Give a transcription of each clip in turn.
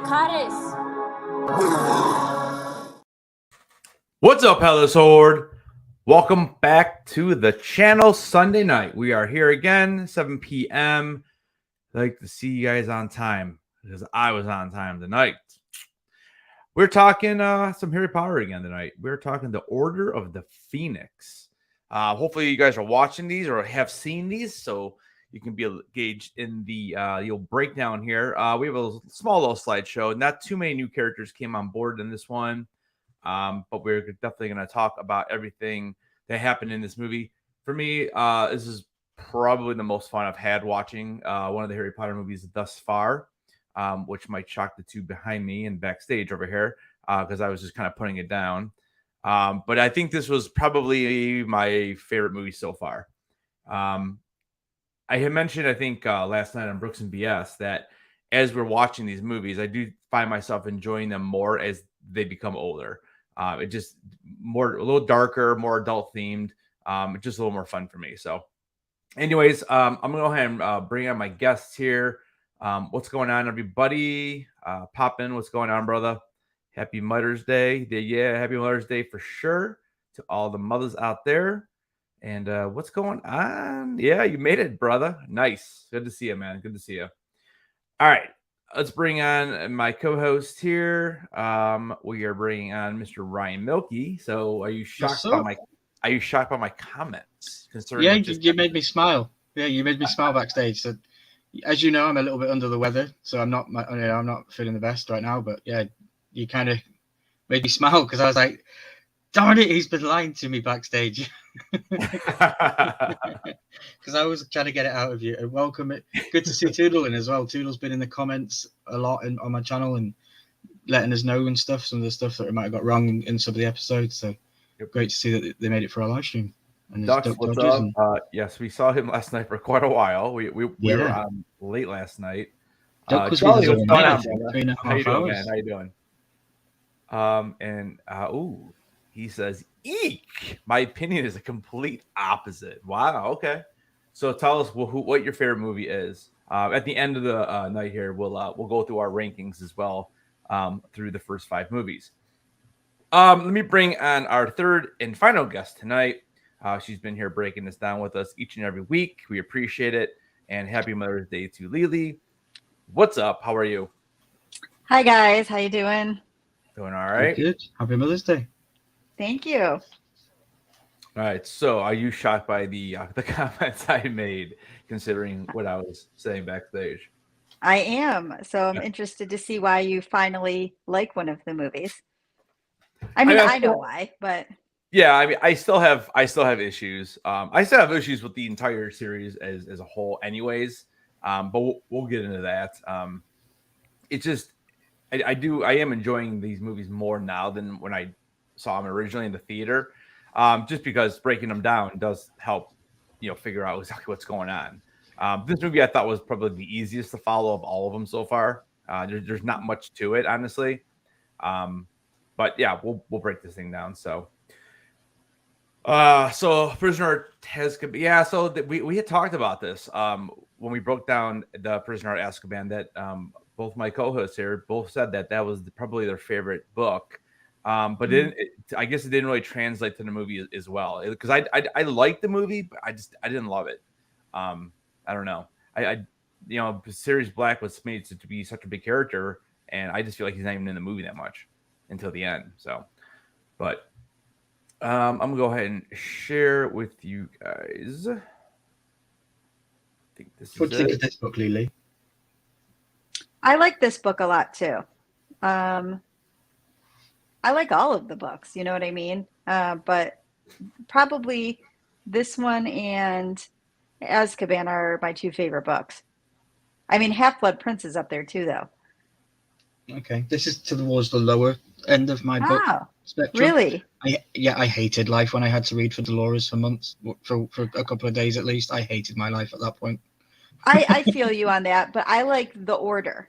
Cares. What's up, Headless Horde? Welcome back to the channel. Sunday night. We are here again, 7 p.m. I'd like to see you guys on time because I was on time tonight. We're talking some Harry Potter again tonight. We're talking the Order of the Phoenix. Hopefully you guys are watching these or have seen these, so you can be engaged in the breakdown here. We have a small little slideshow. Not too many new characters came on board in this one, but we're definitely going to talk about everything that happened in this movie. For me, this is probably the most fun I've had watching one of the Harry Potter movies thus far, which might shock the two behind me and backstage over here because I was just kind of putting it down. But I think this was probably my favorite movie so far. I had mentioned, I think, last night on Brooks and BS that as we're watching these movies, I do find myself enjoying them more as they become older. It just a little darker, more adult themed, just a little more fun for me. So anyways, I'm gonna go ahead and bring on my guests here. What's going on, everybody? Pop in. What's going on, brother? Happy Mother's Day. Yeah, happy Mother's Day for sure to all the mothers out there. And what's going on? Yeah, you made it, brother. Nice. Good to see you, man. Good to see you. All right. Let's bring on my co-host here. We are bringing on Mr. Ryan Milky. So, are you shocked by my comments? Yeah, you made me smile. Yeah, you made me smile backstage. So, as you know, I'm a little bit under the weather, so I'm not feeling the best right now. But yeah, you kind of made me smile because I was like, "Darn it, he's been lying to me backstage." Because I was trying to get it out of you. And welcome it. Good to see Toodle in as well. Toodle's been in the comments a lot on my channel and letting us know and stuff, some of the stuff that we might have got wrong in some of the episodes. So great to see that they made it for our live stream. And Ducks, what's up? Yes, we saw him last night for quite a while. We were on late last night. Duck was with us all night, I think, 3.5 How you doing, hours. man? How you doing? He says, eek! My opinion is a complete opposite. Wow, okay. So tell us what your favorite movie is. At the end of the night here, we'll go through our rankings as well through the first 5 movies. Let me bring on our third and final guest tonight. She's been here breaking this down with us each and every week. We appreciate it. And happy Mother's Day to Lily. What's up? How are you? Hi, guys. How you doing? Doing all right. Good. Happy Mother's Day. Thank you. All right. So, are you shocked by the comments I made, considering what I was saying backstage? I am. So I'm interested to see why you finally like one of the movies. I know why, but yeah, I mean, I still have issues. I still have issues with the entire series as a whole, anyways. But we'll get into that. It's just I am enjoying these movies more now than when I saw them originally in the theater. Just because breaking them down does help, figure out exactly what's going on. This movie I thought was probably the easiest to follow of all of them so far. There's not much to it, honestly. But yeah, we'll break this thing down. So Prisoner Azkaban. Yeah, so we had talked about this when we broke down the Prisoner of Azkaban. That both my co-hosts here both said that was probably their favorite book. But I guess it didn't really translate to the movie as well because I liked the movie, but I didn't love it. I don't know. Sirius Black was made to be such a big character, and I just feel like he's not even in the movie that much until the end. So, but I'm gonna go ahead and share with you guys. I think this What do you think of this book, Lily? I like this book a lot too. I like all of the books, you know what I mean? But probably this one and Azkaban are my 2 favorite books. I mean, Half-Blood Prince is up there too, though. Okay, this is towards the lower end of my book spectrum. Really? I hated life when I had to read for Dolores for months, for a couple of days at least. I hated my life at that point. I feel you on that, but I like the Order.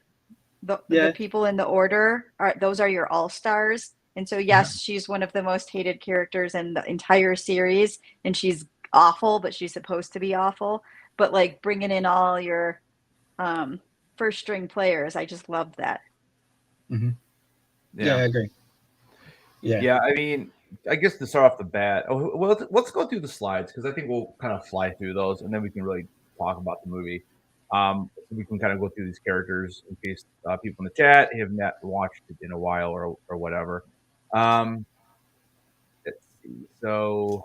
The people in the Order those are your all-stars. And so, yes, she's one of the most hated characters in the entire series, and she's awful, but she's supposed to be awful. But like bringing in all your first string players, I just loved that. Mm-hmm. Yeah, I agree. Yeah. I mean, I guess to start off the bat, well, let's go through the slides because I think we'll kind of fly through those, and then we can really talk about the movie. We can kind of go through these characters in case people in the chat have not watched it in a while or whatever. Let's see. So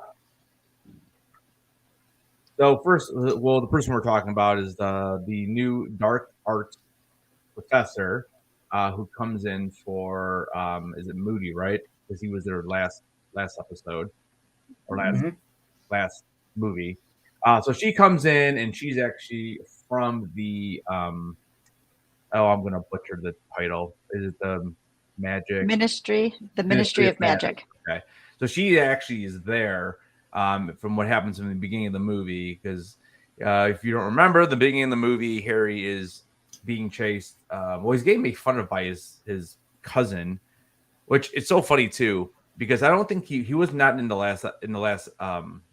first, well, the person we're talking about is the new dark arts professor who comes in for is it Moody, right? Because he was their last episode or last movie. So she comes in and she's actually from the oh, I'm gonna butcher the title. Is it the Magic Ministry of Magic. Okay, so she actually is there from what happens in the beginning of the movie because if you don't remember the beginning of the movie, Harry is being chased. Well, he's getting made fun of by his cousin, which it's so funny too because I don't think he was not in the last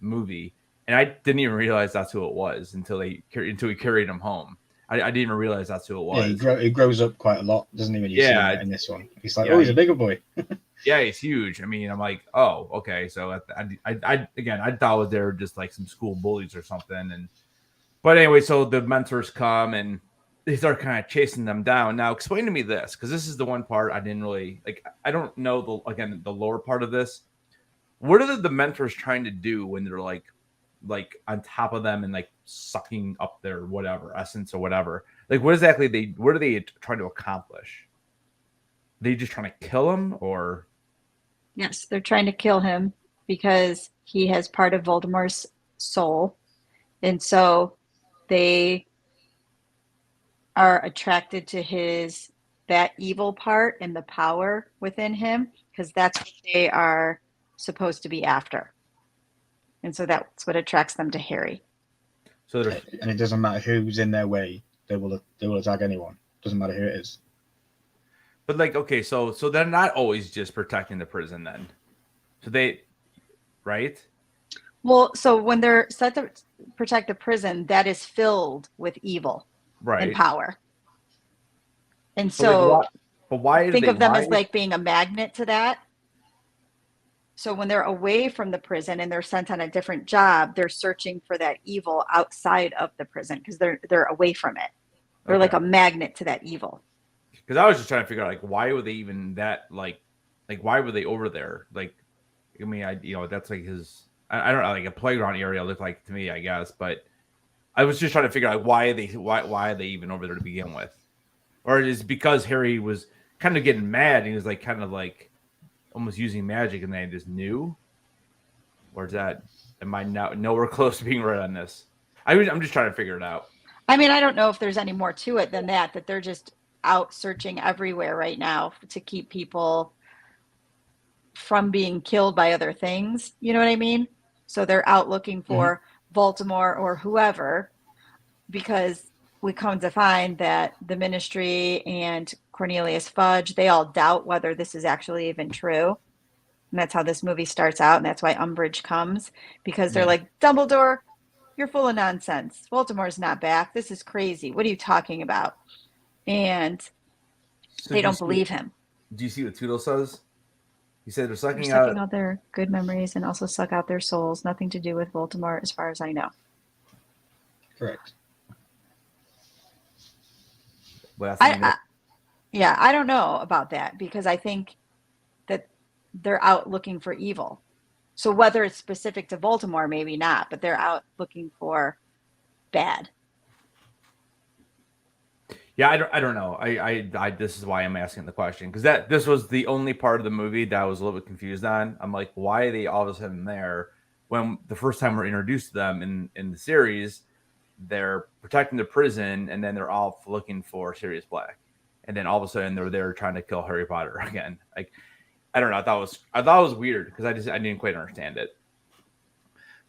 movie, and I didn't even realize that's who it was until he carried him home. I didn't even realize that's who it was. Yeah, he grows up quite a lot, doesn't he? When you see him in this one, he's like, oh, he's a bigger boy. Yeah, he's huge. I mean, I'm like, oh, okay. So I again, I thought they were just like some school bullies or something. But anyway, so the mentors come and they start kind of chasing them down. Now, explain to me this, because this is the one part I didn't really like. I don't know the lower part of this. What are the mentors trying to do when they're like on top of them and like sucking up their whatever essence or whatever? Like, what are they trying to accomplish? Are they just trying to kill him or? Yes, they're trying to kill him because he has part of Voldemort's soul. And so they are attracted to that evil part and the power within him because that's what they are supposed to be after. And so that's what attracts them to Harry. So and it doesn't matter who's in their way, they will attack anyone. Doesn't matter who it is. But like, okay, so they're not always just protecting the prison then. So they, right? Well, so when they're set to protect the prison, that is filled with evil and power. And so but why think of them as like being a magnet to that. So when they're away from the prison and they're sent on a different job, they're searching for that evil outside of the prison because they're away from it. They're like a magnet to that evil. Because I was just trying to figure out like why were they even that like why were they over there? Like, I mean, that's like I don't know, like a playground area looked like to me, I guess. But I was just trying to figure out like, why are they even over there to begin with? Or is it because Harry was kind of getting mad and he was like kind of like almost using magic and they just knew? Or is that, am I now nowhere close to being right on this? I'm just trying to figure it out. I mean, I don't know if there's any more to it than that they're just out searching everywhere right now to keep people from being killed by other things. You know what I mean? So they're out looking for Voldemort or whoever, because we come to find that the Ministry and Cornelius Fudge, they all doubt whether this is actually even true. And that's how this movie starts out. And that's why Umbridge comes, because they're like, Dumbledore, you're full of nonsense. Voldemort's not back. This is crazy. What are you talking about? And they don't believe him. Do you see what Toodle says? He said they're sucking out their good memories and also suck out their souls. Nothing to do with Voldemort, as far as I know. Correct. I don't know about that because I think that they're out looking for evil. So whether it's specific to Voldemort, maybe not, but they're out looking for bad. Yeah, I don't know. I this is why I'm asking the question, because this was the only part of the movie that I was a little bit confused on. I'm like, why are they all of a sudden there when the first time we're introduced to them in the series, they're protecting the prison and then they're all looking for Sirius Black, and then all of a sudden they're there trying to kill Harry Potter again. Like, I don't know. I thought it was weird because I didn't quite understand it,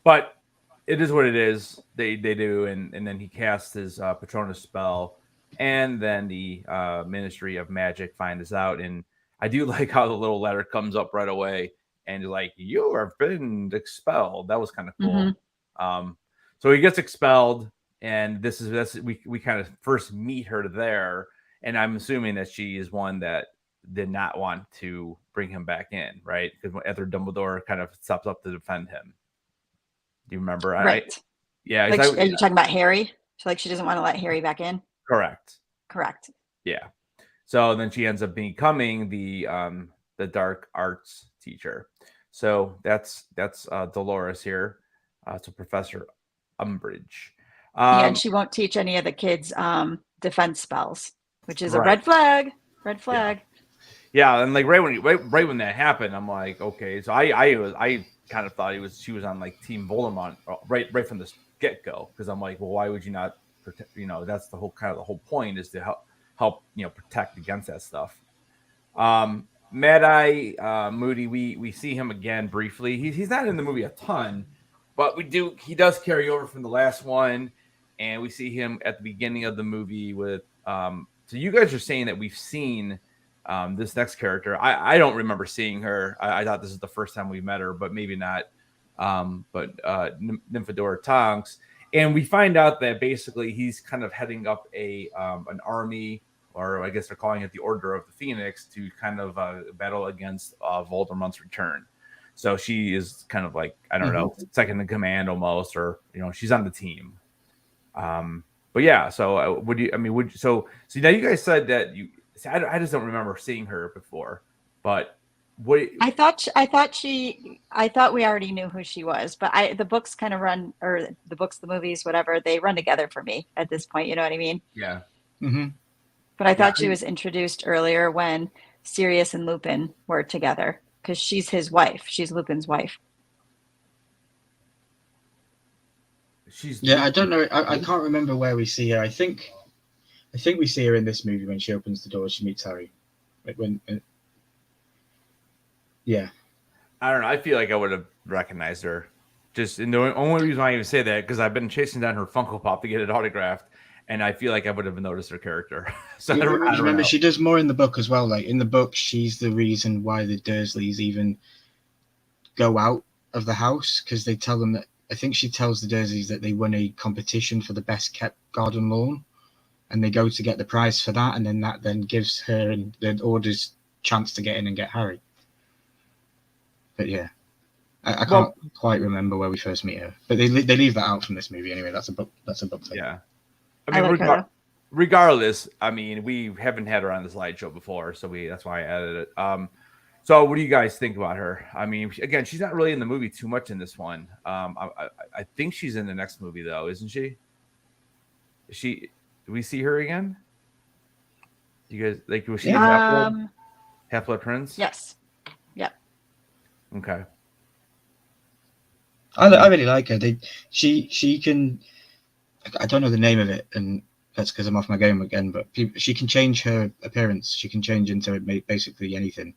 but it is what it is. They do, and then he casts his Patronus spell. And then the Ministry of Magic finds out. And I do like how the little letter comes up right away and like, you have been expelled. That was kind of cool. So he gets expelled. And we kind of first meet her there. And I'm assuming that she is one that did not want to bring him back in, right? Because after Dumbledore kind of steps up to defend him. Do you remember? Right. Yeah. Like, are you talking about Harry? So, like, she doesn't want to let Harry back in? Correct. Yeah. So then she ends up becoming the dark arts teacher. So that's Dolores here. So Professor Umbridge. And she won't teach any of the kids defense spells, which is a Right. red flag. Red flag. Yeah, and like right when that happened, I'm like, okay. So I kind of thought she was on like Team Voldemort right from the get go, because I'm like, well, why would you not protect? That's the whole point, is to help protect against that stuff. Mad Eye Moody, we see him again briefly. He's not in the movie a ton, but he does carry over from the last one, and we see him at the beginning of the movie with. So you guys are saying that we've seen this next character. I don't remember seeing her. I thought this is the first time we met her, but maybe not. But Nymphadora Tonks, and we find out that basically he's kind of heading up an army, or I guess they're calling it the Order of the Phoenix, to kind of battle against Voldemort's return. So she is kind of like, I don't know, second in command almost, or she's on the team. But yeah, so so now you guys said that I just don't remember seeing her before, but what I thought we already knew who she was, but the books kind of run, or the books, the movies, whatever, they run together for me at this point. You know what I mean? Yeah. Mm-hmm. But I thought she was introduced earlier when Sirius and Lupin were together, because she's his wife. She's Lupin's wife. I don't know. I can't remember where we see her. I think we see her in this movie when she opens the door. She meets Harry. Like yeah. I don't know. I feel like I would have recognized her. Just, and the only reason why I even say that, because I've been chasing down her Funko Pop to get it autographed, and I feel like I would have noticed her character. So I don't remember, she does more in the book as well. Like in the book, she's the reason why the Dursleys even go out of the house, because they tell them that. I think she tells the Dursleys that they won a competition for the best kept garden lawn, and they go to get the prize for that, and then that gives her and the Order's chance to get in and get Harry. But yeah, I can't quite remember where we first meet her, but they leave that out from this movie anyway. That's a book thing. Yeah, I mean, regardless, I mean, we haven't had her on the slideshow before, so that's why I added it. So what do you guys think about her? I mean, again, she's not really in the movie too much in this one. I think she's in the next movie though, isn't she? Do we see her again? You guys was she Half-Blood Prince? Yes. Yep. Okay. I really like her. She can. I don't know the name of it, and that's because I'm off my game again. But she can change her appearance. She can change into basically anything.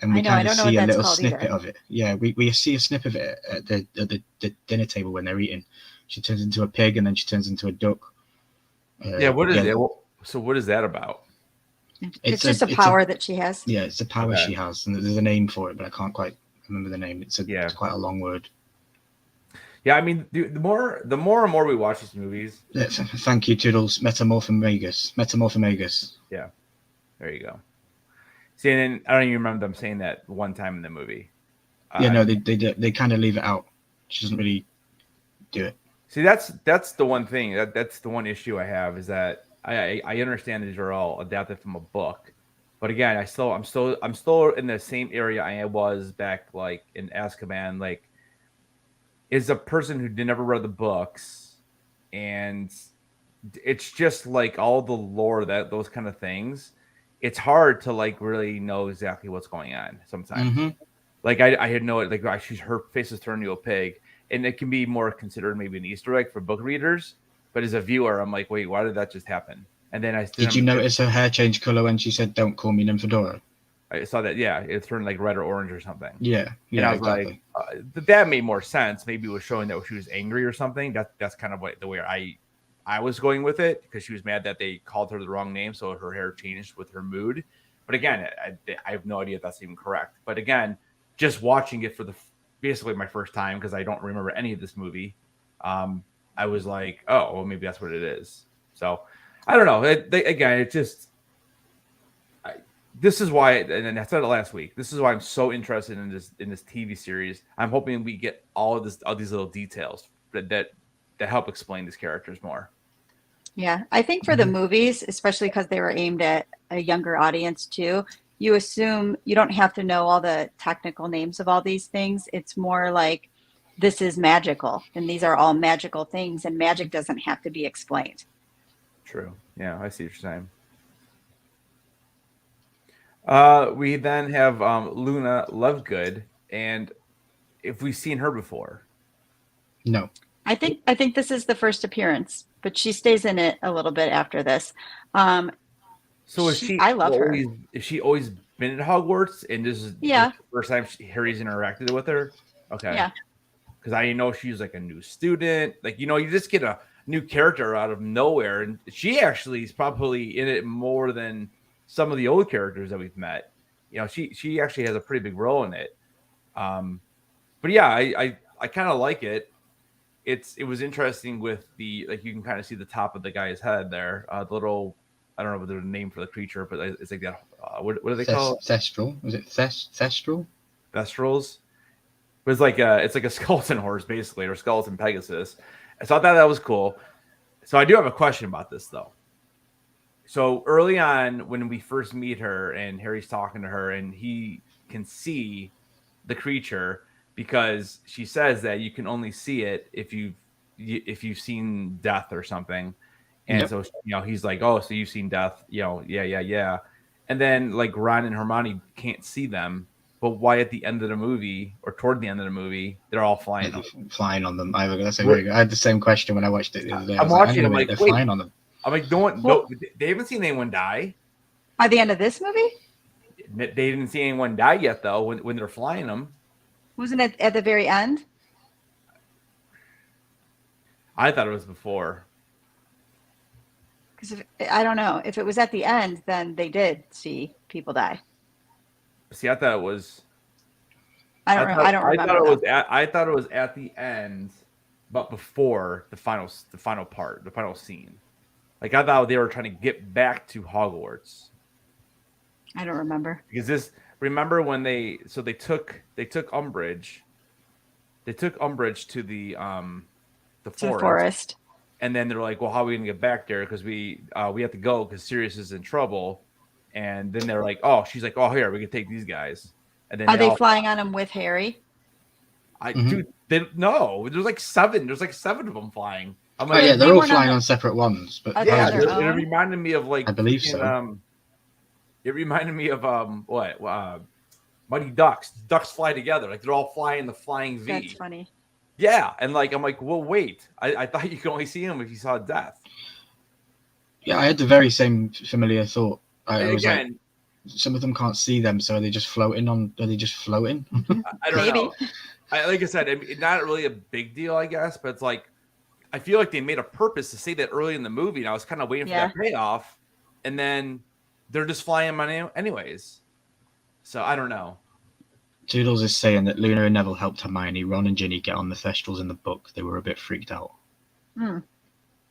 And we kind of see a little snippet of it. Yeah, we see a snippet of it at the dinner table when they're eating. She turns into a pig, and then she turns into a duck. What is it? So what is that about? It's just a power that she has. Yeah, it's a power she has, and there's a name for it, but I can't quite remember the name. It's quite a long word. Yeah, I mean, the more and more we watch these movies. Thank you, Toodles. Metamorphomagus. Yeah, there you go. See, and then I don't even remember them saying that one time in the movie. They kind of leave it out. She doesn't really do it. See, that's the one thing. That's the one issue I have, is that I understand these are all adapted from a book, but again, I'm still in the same area I was back like in Azkaban. Like, is a person who never read the books, and it's just like all the lore, those kind of things. It's hard to like really know exactly what's going on sometimes. Mm-hmm. Like I had no, like her face is turned into a pig, and it can be more considered maybe an Easter egg for book readers. But as a viewer, I'm like, wait, why did that just happen? And then did you notice her hair change color when she said, "Don't call me Nymphadora"? I saw that. Yeah, it turned like red or orange or something. Yeah. And I was like, that made more sense. Maybe it was showing that she was angry or something. That's kind of the way I was going with it, because she was mad that they called her the wrong name, so her hair changed with her mood. But again, I have no idea if that's even correct. But again, just watching it for basically my first time, because I don't remember any of this movie, I was like, oh, well, maybe that's what it is. So I don't know. It just this is why, and I said it last week. This is why I'm so interested in this TV series. I'm hoping we get all these little details that help explain these characters more. Yeah, I think for the movies, especially because they were aimed at a younger audience too, you assume you don't have to know all the technical names of all these things. It's more like this is magical, and these are all magical things, and magic doesn't have to be explained. True. Yeah, I see what you're saying. We then have Luna Lovegood, and if we've seen her before. No. I think this is the first appearance, but she stays in it a little bit after this. So is she? I love her. Is she always been at Hogwarts, and this is Yeah. the first time Harry's interacted with her? Okay. Yeah. Because I know she's like a new student. Like, you just get a new character out of nowhere, and she actually is probably in it more than some of the old characters that we've met. She actually has a pretty big role in it. But yeah, I kind of like it. It was interesting with you can kind of see the top of the guy's head there. The little, I don't know what there's a name for the creature, but it's like that. What do they call it? Thestral. Was it Thestral? Thestrals. But it's like a skeleton horse basically, or skeleton Pegasus. So I thought that was cool. So I do have a question about this though. So early on, when we first meet her and Harry's talking to her, and he can see the creature, because she says that you can only see it if you've seen death or something. And Yep. so he's like, oh, so you've seen death, yeah. And then like Ron and Hermione can't see them, but why at the end of the movie or toward the end of the movie they're all flying? Flying on them. That's a very good. I had the same question when I watched it the other day. I'm watching. I'm like, they're wait, flying on them. I'm like, no, they haven't seen anyone die. By the end of this movie? They didn't see anyone die yet though when they're flying them. Wasn't it at the very end? I thought it was before. Because I don't know. If it was at the end, then they did see people die. See, I thought it was. I don't remember. I thought it was at the end, but before the final part, the final scene. Like I thought they were trying to get back to Hogwarts. I don't remember. Because remember when they took Umbridge. They took Umbridge to the forest. And then they're like, well, how are we gonna get back there? Because we have to go because Sirius is in trouble. And then they're like, oh, she's like, oh, here, we can take these guys. And then are they flying on them with Harry? Dude, no, there's like seven. There's like seven of them flying. I'm like, they're all flying on separate ones. But yeah, it reminded me of like I believe so. It reminded me of Mighty Ducks. Ducks fly together, like they're all flying the flying V. That's funny. Yeah, and like I'm like, well, wait, I thought you could only see him if you saw death. Yeah, I had the very same familiar thought. I was again, like, some of them can't see them, so are they just floating? Are they just floating? I don't know. Like I said, not really a big deal, I guess, but it's like I feel like they made a purpose to say that early in the movie, and I was kind of waiting for that payoff, and then they're just flying them anyways. So I don't know. Toodles is saying that Luna and Neville helped Hermione. Ron and Ginny get on the Thestrals in the book. They were a bit freaked out. Hmm.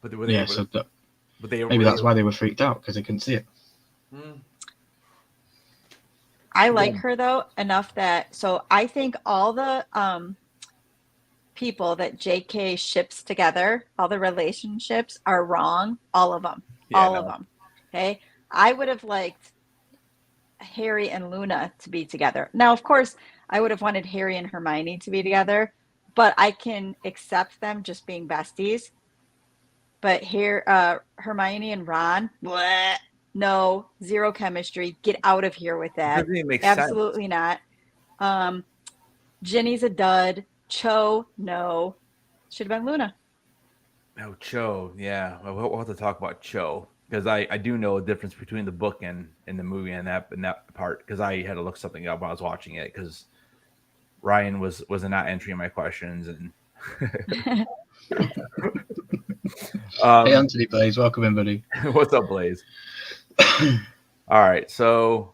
But maybe that's why they were freaked out, because they couldn't see it. I like her though enough that I think all the people that JK ships together, all the relationships are wrong. All of them. Of them. Okay. I would have liked Harry and Luna to be together. Now, of course, I would have wanted Harry and Hermione to be together, but I can accept them just being besties. But here, Hermione and Ron, bleh, no, zero chemistry. Get out of here with that. Doesn't even make Absolutely not. Ginny's a dud. Cho, no. Should have been Luna. Oh, Cho, yeah. We'll have to talk about Cho. Because I do know the difference between the book and the movie and that part, because I had to look something up when I was watching it, because Ryan was not answering my questions. And hey, Anthony Blaze, welcome in, buddy. What's up, Blaze? All right, so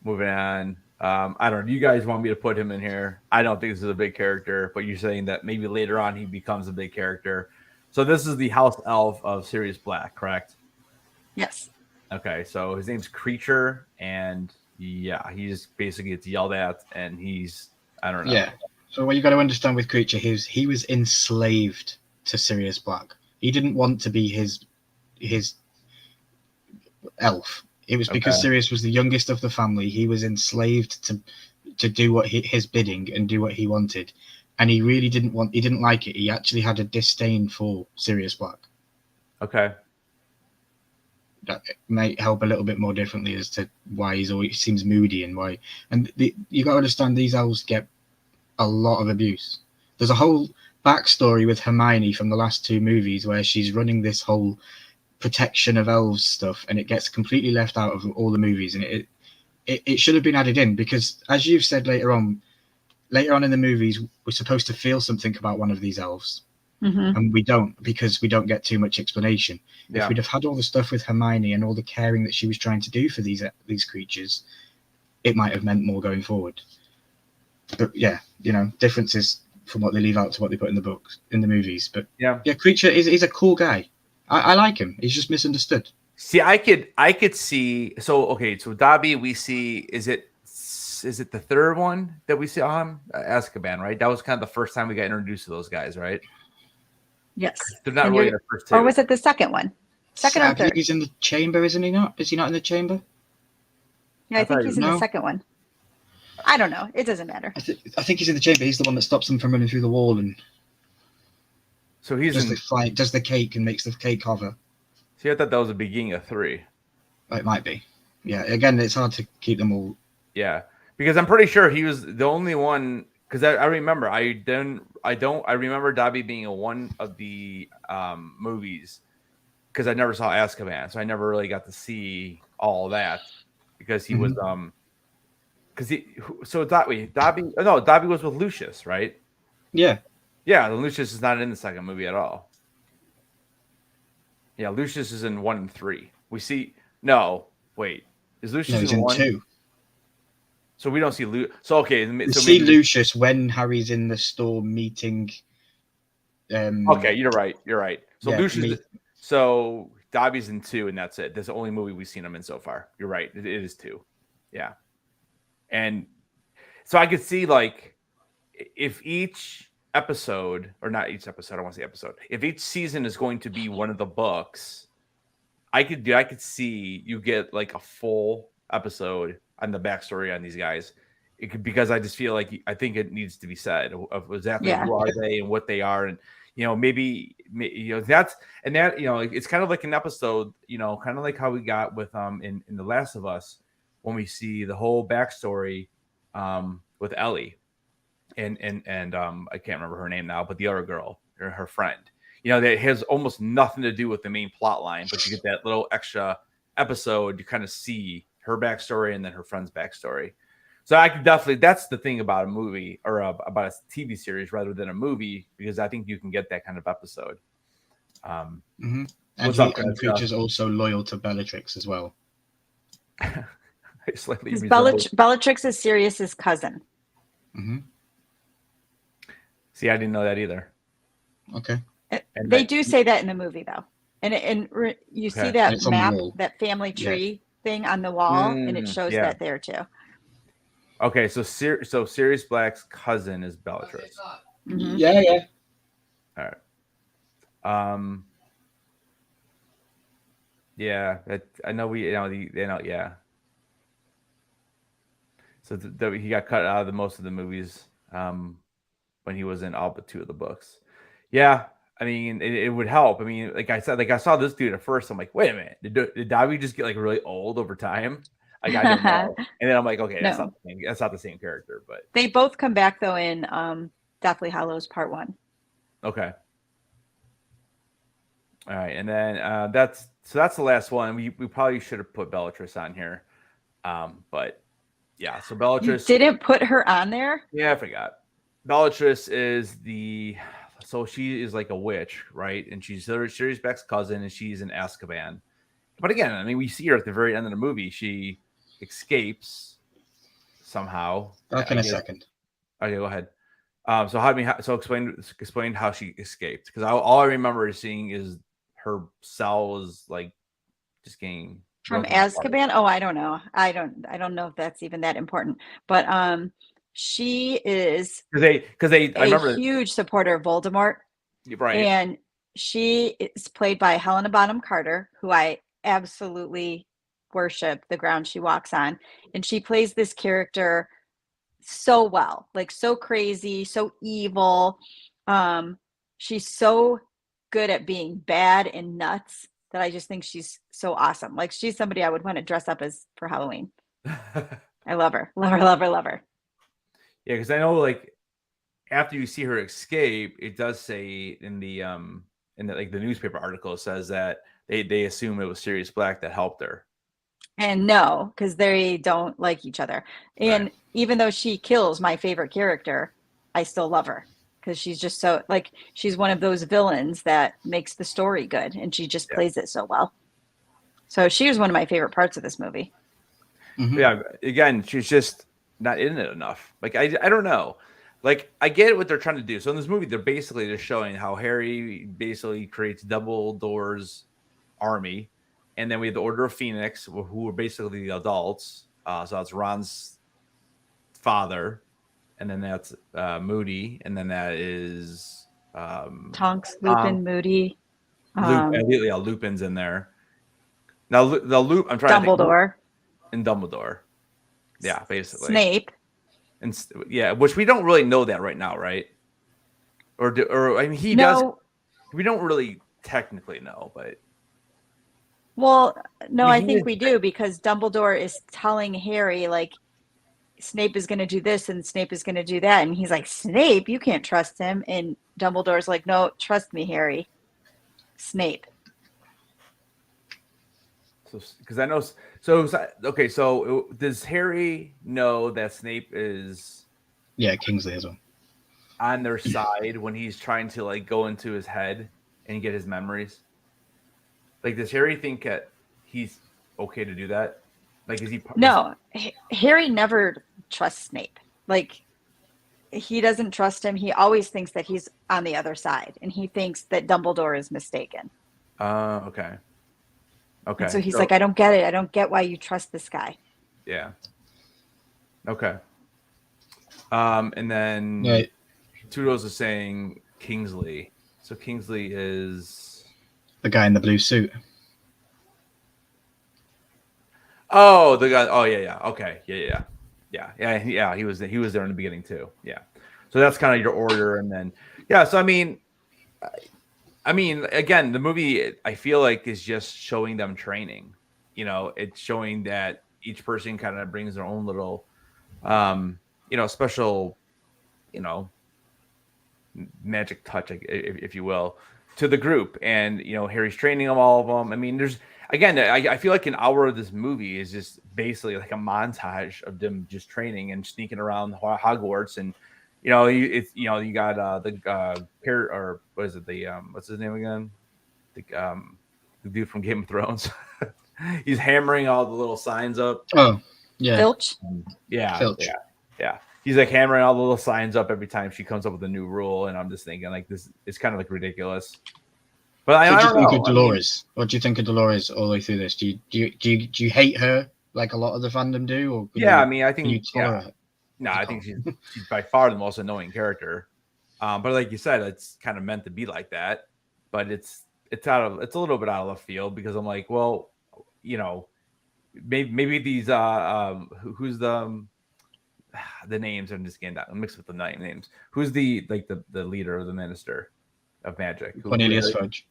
moving on. I don't know. Do you guys want me to put him in here? I don't think this is a big character, but you're saying that maybe later on he becomes a big character. So this is the house elf of Sirius Black, correct? Yes. Okay, so his name's Creature, and Yeah, he just basically gets yelled at, and I don't know. Yeah. So what you got to understand with Creature, he was enslaved to Sirius Black. He didn't want to be his elf. It was because Sirius was the youngest of the family. He was enslaved to do what his bidding and do what he wanted, and he really didn't want. He didn't like it. He actually had a disdain for Sirius Black. Okay. That might help a little bit more differently as to why he seems moody and why. And you got to understand, these elves get a lot of abuse. There's a whole backstory with Hermione from the last 2 movies where she's running this whole protection of elves stuff, and it gets completely left out of all the movies, and it should have been added in, because as you've said later on in the movies, we're supposed to feel something about one of these elves. And we don't, because we don't get too much explanation. Yeah. If we'd have had all the stuff with Hermione and all the caring that she was trying to do for these creatures, it might have meant more going forward. But yeah, differences from what they leave out to what they put in the books, in the movies. But yeah, Creature he's a cool guy. I like him. He's just misunderstood. See, I could see. So okay, so Dobby, we see. Is it the third one that we see on Azkaban? Right. That was kind of the first time we got introduced to those guys, right? Yes. They're not really the first 2. Or was it the second one? Second or third? I think he's in the chamber, isn't he not? Is he not in the chamber? Yeah, I think he's in the second one. I don't know. It doesn't matter. I think he's in the chamber. He's the one that stops them from running through the wall, and so he's does the cake and makes the cake hover. See, I thought that was the beginning of 3. It might be. Yeah. Again, it's hard to keep them all. Yeah, because I'm pretty sure he was the only one. Because I remember, I remember Dobby being in one of the movies, because I never saw Azkaban, so I never really got to see all that, because he was Dobby was with Lucius, right? Yeah. Yeah, Lucius is not in the second movie at all. Yeah, Lucius is in 1 and 3. We see is Lucius in 1? 2. So we don't see Lucius. So okay, we see Lucius when Harry's in the store meeting. Okay, you're right. So yeah, Lucius. So Dobby's in 2, and that's it. That's the only movie we've seen him in so far. You're right. It is 2. Yeah, and so I could see, like, if each episode, or not each episode, I want to say episode. If each season is going to be one of the books, I could see you get like a full episode on the backstory on these guys. Because I just feel like I think it needs to be said of exactly who are they and what they are, and maybe that's, and that, it's kind of like an episode, kind of like how we got with in The Last of Us, when we see the whole backstory with Ellie and I can't remember her name now, but the other girl, her friend, that has almost nothing to do with the main plot line, but you get that little extra episode, you kind of see her backstory and then her friend's backstory. So I could definitely, that's the thing about a movie, or about a TV series rather than a movie, because I think you can get that kind of episode. And Creature's also loyal to Bellatrix as well. Bellatrix is Sirius's cousin. See, I didn't know that either. Okay. They do say that in the movie, though, and you see that map, that family tree thing on the wall, and it shows that there too. Okay, so Sirius Black's cousin is Bellatrix. Yeah. All right. Yeah, I know yeah. So he got cut out of most of the movies when he was in all but 2 of the books. Yeah, I mean, it would help. I mean, like I said, I saw this dude at first. I'm like, wait a minute, did Dobby just get like really old over time? Like, I don't know. And then I'm like, okay, that's not the same character. But they both come back though in Deathly Hallows Part 1. Okay. All right, and then that's the last one. We probably should have put Bellatrix on here, but yeah. So Bellatrix, you didn't put her on there. Yeah, I forgot. Bellatrix is she is like a witch, right? And she's Sirius Black's cousin, and she's in Azkaban. But again, I mean, we see her at the very end of the movie. She escapes somehow. Back in a second. Okay, go ahead. So explain how she escaped, because all I remember seeing is her cell was like just getting From Azkaban? Oh, I don't know. I don't know if that's even that important. But she is because I a remember huge supporter of Voldemort. right. And she is played by Helena Bonham Carter, who I absolutely worship the ground she walks on. And she plays this character so well, like so crazy, so evil. She's so good at being bad and nuts that I just think she's so awesome. Like she's somebody I would want to dress up as for Halloween. I love her. Love her, love her, love her. Yeah, because I know like after you see her escape, it does say in the like the newspaper article, it says that they assume it was Sirius Black that helped her. And no, because they don't like each other. And Right. even though she kills my favorite character, I still love her because she's just so like she's one of those villains that makes the story good, and she just plays it so well. So she was one of my favorite parts of this movie. Mhm. Yeah, again, she's just not in it enough. Like I don't know. Like I get what they're trying to do. So in this movie, they're basically just showing how Harry basically creates Dumbledore's army, and then we have the Order of Phoenix, who are basically the adults. So that's Ron's father, and then that's Moody, and then that is Tonks, Lupin, Moody, Lupin's in there. Now the Loop, I'm trying to Dumbledore, think, and Dumbledore. Yeah, basically Snape. And yeah, which we don't really know that right now, right? Or I mean, he does. We don't really technically know, but well, no, I I mean, think we do because Dumbledore is telling Harry like Snape is going to do this and Snape is going to do that, and he's like, Snape, you can't trust him, and Dumbledore's like, no, trust me, Harry. Snape. So because I know, so okay, so does Harry know that Snape is Kingsley as well on their side when he's trying to like go into his head and get his memories? Like, does Harry think that he's okay to do that? Like, is he? No, Harry never trusts Snape. Like, he doesn't trust him. He always thinks that he's on the other side, and he thinks that Dumbledore is mistaken. Okay. Okay. And so he's like, I don't get it. I don't get why you trust this guy. Yeah. Okay. And then Toodles is saying Kingsley. So Kingsley is the guy in the blue suit. Oh, the guy. Oh, yeah. Okay. Yeah. He was there in the beginning too. Yeah. So that's kind of your order, and then So I mean, again, the movie I feel like is just showing them training. You know, it's showing that each person kind of brings their own little, special, magic touch, if you will, to the group. And Harry's training them, all of them. I mean, there's again, I feel like an hour of this movie is just basically like a montage of them just training and sneaking around Hogwarts, and you got the pair, or what is it, the what's his name again, the dude from Game of Thrones. He's hammering all the little signs up. Oh yeah, Filch. Filch. Yeah. He's like hammering all the little signs up every time she comes up with a new rule, and I'm just thinking like this is kind of like ridiculous. But I don't think know. of Dolores? What do you think of Dolores all the way through this? Do you hate her like a lot of the fandom do? Or I think I think she's by far the most annoying character. But like you said, it's kind of meant to be like that. But it's a little bit out of left field, because I'm like, well, maybe these who's the names, I'm just getting that mixed with the names. Who's the leader of the Minister of Magic? Cornelius Fudge.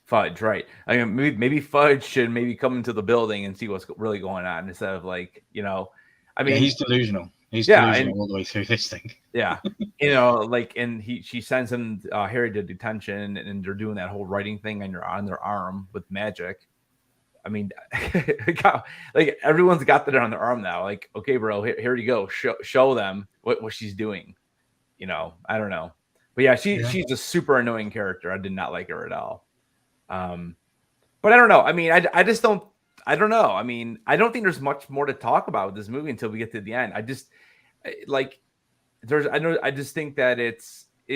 Fudge, right? I mean, maybe Fudge should come into the building and see what's really going on, instead of like, I mean, he's delusional. He's delusional all the way through this thing. Yeah, and she sends him Harry to detention, and they're doing that whole writing thing on their arm with magic. I mean, like everyone's got that on their arm now. Like, okay, bro, here you go. Show them what she's doing. I don't know, but yeah, she's a super annoying character. I did not like her at all. But I don't know. I mean, I just don't. I don't know. I mean, I don't think there's much more to talk about with this movie until we get to the end. I just I just think that it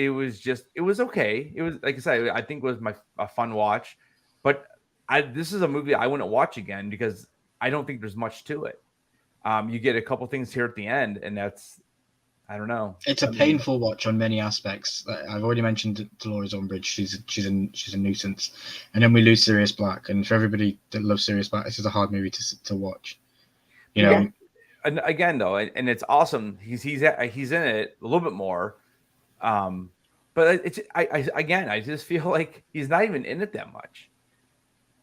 was okay. It was, like I said, I think it was a fun watch, but this is a movie I wouldn't watch again, because I don't think there's much to it. You get a couple things here at the end, and that's, I don't know. It's a painful watch on many aspects. I've already mentioned Dolores Umbridge. She's a nuisance, and then we lose Sirius Black. And for everybody that loves Sirius Black, this is a hard movie to watch. You know, and again though, and it's awesome. He's in it a little bit more, but I just feel like he's not even in it that much.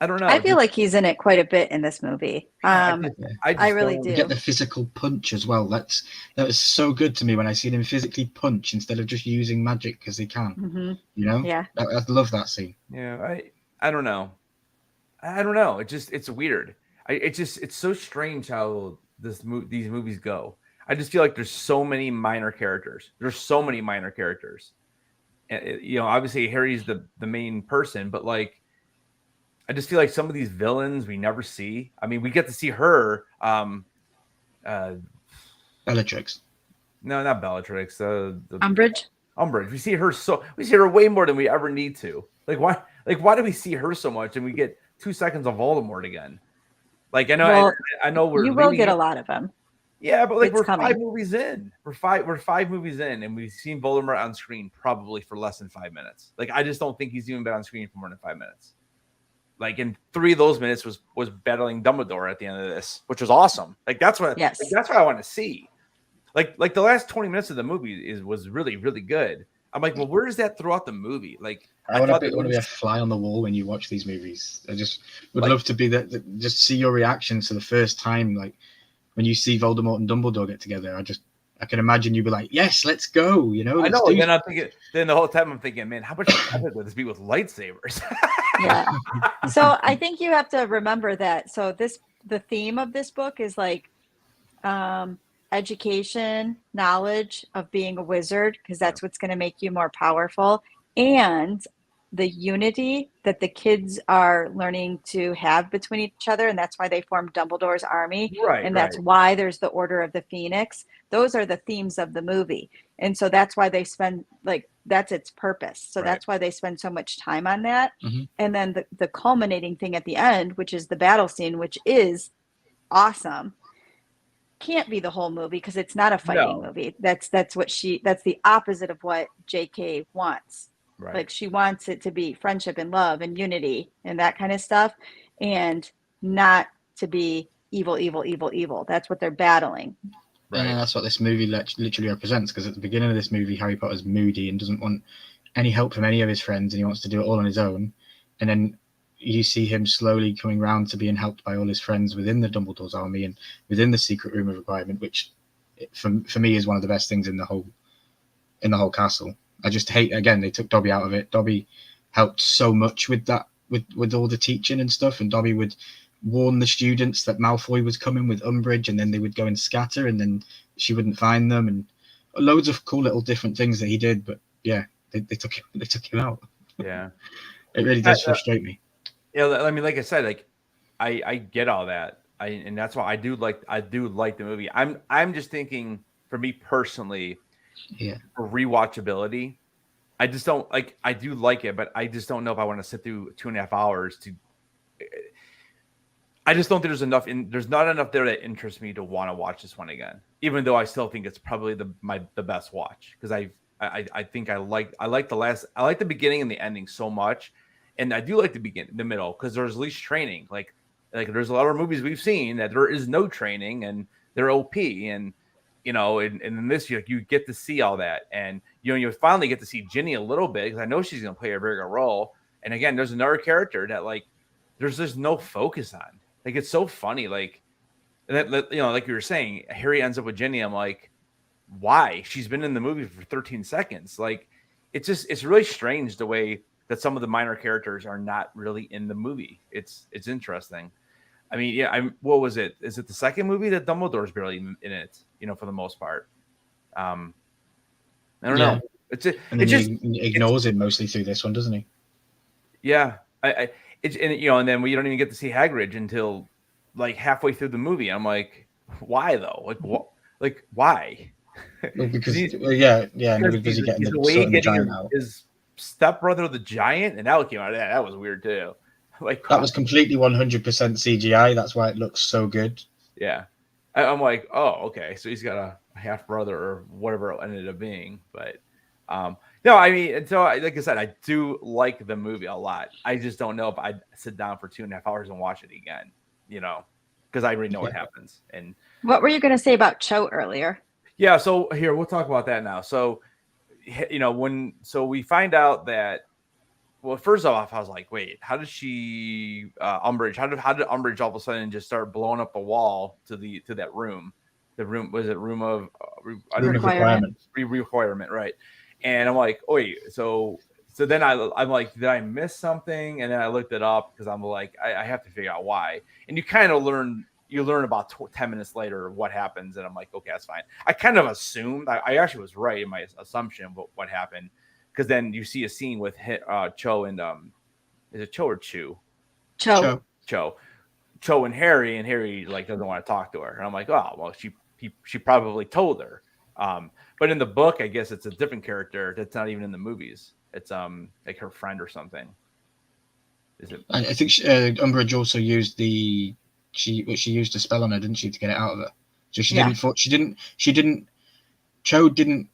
I don't know. I feel like he's in it quite a bit in this movie. I really do. Get the physical punch as well. That was so good to me when I seen him physically punch instead of just using magic because he can. Mm-hmm. You know? Yeah. I love that scene. Yeah, I don't know. I don't know. It's weird. It's so strange how these movies go. I just feel like there's so many minor characters. And, you know, obviously Harry's the main person, but like, I just feel like some of these villains we never see. I mean, we get to see her. Bellatrix. No, not Bellatrix. Umbridge. Umbridge. We see her way more than we ever need to. Like why do we see her so much and we get 2 seconds of Voldemort again? Like I know, well, I know you will get a lot of them. Yeah, but like we're coming. 5 movies in. We're 5 movies in, and we've seen Voldemort on screen probably for less than 5 minutes. Like I just don't think he's even been on screen for more than 5 minutes. Like in 3 of those minutes was battling Dumbledore at the end of this, which was awesome. Like that's what I want to see. Like the last 20 minutes of the movie was really, really good. I'm like, well, where is that throughout the movie? Like I want to be a fly on the wall when you watch these movies. I just would love to be that. Just see your reactions to the first time, like when you see Voldemort and Dumbledore get together. I can imagine you'd be like, yes, let's go. You know, I know. Then I'm thinking. Then the whole time I'm thinking, man, how much better would this be with lightsabers? Yeah. So I think you have to remember that. So the theme of this book is like education, knowledge of being a wizard, because that's what's going to make you more powerful, and the unity that the kids are learning to have between each other, and that's why they formed Dumbledore's army, and that's why there's the Order of the Phoenix. Those are the themes of the movie, and so that's why they spend that's its purpose. So that's why they spend so much time on that. Mm-hmm. And then the culminating thing at the end, which is the battle scene, which is awesome, can't be the whole movie because it's not a fighting movie. That's the opposite of what JK wants. Right. Like she wants it to be friendship and love and unity and that kind of stuff, and not to be evil. That's what they're battling. Right. And that's what this movie literally represents, because at the beginning of this movie, Harry Potter's moody and doesn't want any help from any of his friends, and he wants to do it all on his own. And then you see him slowly coming around to being helped by all his friends within the Dumbledore's army and within the Secret Room of Requirement, which for me is one of the best things in the whole castle. I just hate, again, they took Dobby out of it. Dobby helped so much with that, with all the teaching and stuff, and Dobby would warn the students that Malfoy was coming with Umbridge, and then they would go and scatter, and then she wouldn't find them, and loads of cool little different things that he did. But yeah, they took him out. Yeah, it really does frustrate me. Yeah, I mean, like I said, like I get all that, and that's why I do like the movie. I'm just thinking, for me personally, for rewatchability, I just don't like. I do like it, but I just don't know if I want to sit through 2.5 hours to. I just don't think there's not enough there that interests me to want to watch this one again, even though I still think it's probably the best watch, because I think I like the beginning and the ending so much, and I do like the middle, because there's at least training. Like there's a lot of movies we've seen that there is no training and they're OP, and you know, and in this you get to see all that, and you finally get to see Ginny a little bit, because I know she's gonna play a bigger role. And again, there's another character that like there's just no focus on. Like, it's so funny. Like, that, like you were saying, Harry ends up with Ginny. I'm like, why? She's been in the movie for 13 seconds. Like, it's really strange the way that some of the minor characters are not really in the movie. It's interesting. I mean, yeah, what was it? Is it the second movie that Dumbledore's barely in it, for the most part? I don't know. He ignores it mostly through this one, doesn't he? Yeah. And then we don't even get to see Hagrid until like halfway through the movie. I'm like, why though? Like what? Like why? Well, because he's getting the giant out. His stepbrother, the giant, and that came out of that. That was weird too. like That was completely 100% CGI. That's why it looks so good. Yeah, I'm like, oh, okay, so he's got a half brother or whatever it ended up being. But no, I mean, and so like I said, I do like the movie a lot. I just don't know if I'd sit down for 2.5 hours and watch it again, because I already know what happens. And What were you going to say about Cho earlier? yeah, so here we'll talk about that now. So so we find out that. Well, first off, I was like, "Wait, how did she Umbridge? How did Umbridge all of a sudden just start blowing up the wall to that room? The room was it room of requirement, right?" And I'm like, "Oh, wait, so then I'm like, did I miss something?" And then I looked it up because I'm like, I have to figure out why. And you kind of learn about 10 minutes later what happens, and I'm like, okay, that's fine. I kind of assumed I actually was right in my assumption of what happened. Because then you see a scene with Cho and is it Cho or Chu? Cho And Harry like doesn't want to talk to her, and I'm like, oh well, she probably told her. But in the book, I guess it's a different character that's not even in the movies. It's like her friend or something. Is it? I think Umbridge also used she used a spell on her, didn't she, to get it out of her? So she didn't. Cho didn't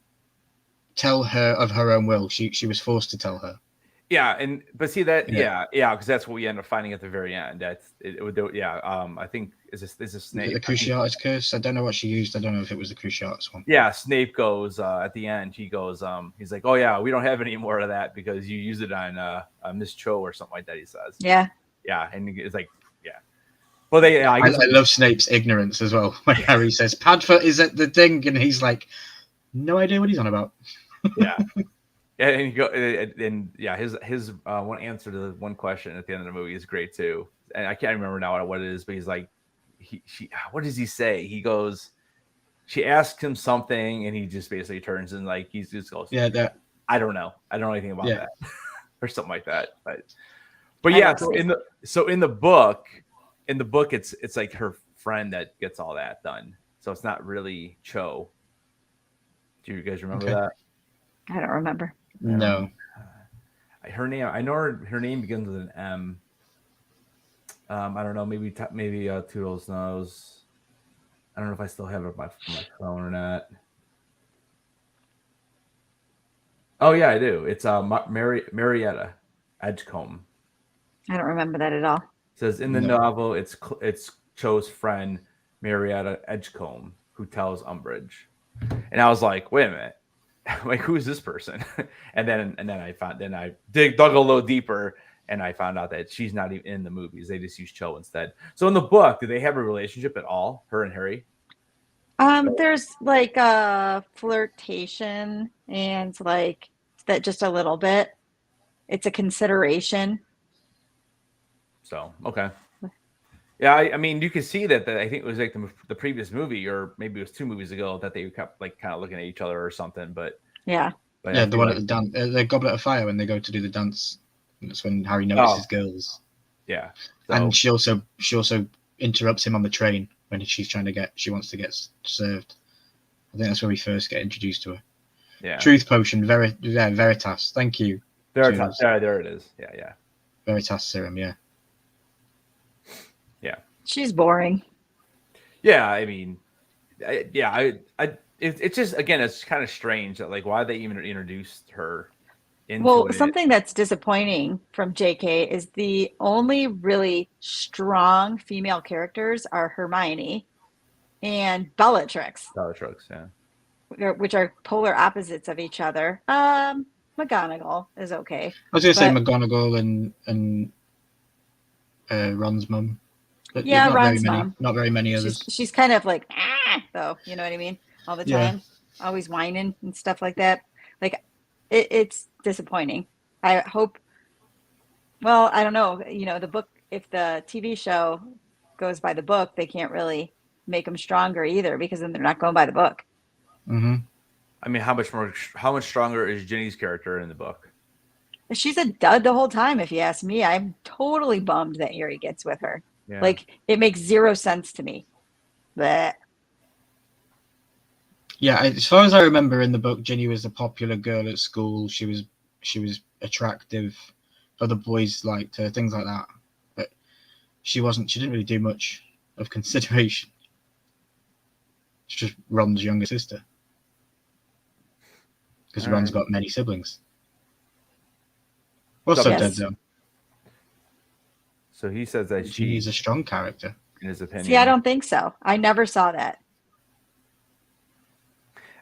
tell her of her own will. She was forced to tell her. Yeah, but see that, because that's what we end up finding at the very end. That's it would do. Yeah, I think is this Snape? The Cruciatus curse. I don't know what she used. I don't know if it was the Cruciatus one. Yeah, Snape goes at the end. He goes, he's like, "Oh yeah, we don't have any more of that because you used it on Miss Cho or something like that." He says. Yeah. Yeah, and it's like, yeah. Well, I love Snape's ignorance as well. When Harry says Padfoot is at the thing, and he's like, no idea what he's on about. Yeah. Yeah, and his one answer to the one question at the end of the movie is great too. And I can't remember now what it is, but he's like, what does he say? He goes, she asks him something, and he just basically turns and like he just goes, yeah, that I don't know anything about that, or something like that. But yeah, so in the book, it's like her friend that gets all that done. So it's not really Cho. Do you guys remember that? I don't remember. No. Her name, I know her name begins with an M. I don't know. Maybe Toodles knows. I don't know if I still have it on my phone or not. Oh yeah, I do. It's Marietta Edgecombe. I don't remember that at all. It says in the novel, it's Cho's friend Marietta Edgecombe who tells Umbridge. And I was like, wait a minute, like who is this person? and then I dug a little deeper, and I found out that she's not even in the movies. They just use Cho instead. So in the book, do they have a relationship at all, her and Harry? There's like a flirtation and like that, just a little bit. It's a consideration. So okay. Yeah, I mean, you can see that I think it was like the previous movie, or maybe it was 2 movies ago, that they kept like kind of looking at each other or something. But yeah, the one at the dance, the Goblet of Fire, when they go to do the dance, that's when Harry notices girls. Yeah, and she also interrupts him on the train when she wants to get served. I think that's where we first get introduced to her. Yeah, Truth Potion, Veritas. Thank you. Veritas. Yeah, there it is. Yeah. Veritas serum. Yeah. Yeah, she's boring. Yeah, I mean, it's just, again, it's kind of strange that like why they even introduced her into it. Something that's disappointing from JK is the only really strong female characters are Hermione and Bellatrix. Yeah. Which are polar opposites of each other. McGonagall is okay. I was going to say McGonagall and Ron's mum. But yeah, Ron's mom. Not very many others. She's kind of like, though, you know what I mean? All the time. Always whining and stuff like that. Like, it's disappointing. I hope, well, I don't know. The book, if the TV show goes by the book, they can't really make them stronger either, because then they're not going by the book. Mm-hmm. I mean, how much stronger is Ginny's character in the book? She's a dud the whole time, if you ask me. I'm totally bummed that Harry gets with her. Yeah. Like, it makes zero sense to me. But yeah, as far as I remember in the book, Ginny was a popular girl at school. She was attractive. Other boys liked her, things like that. she didn't really do much of consideration. She's just Ron's younger sister. Because All Ron's right. got many siblings. Also Yes. dead though. So he says that Ginny's a strong character. in his opinion. See, I don't think so. I never saw that.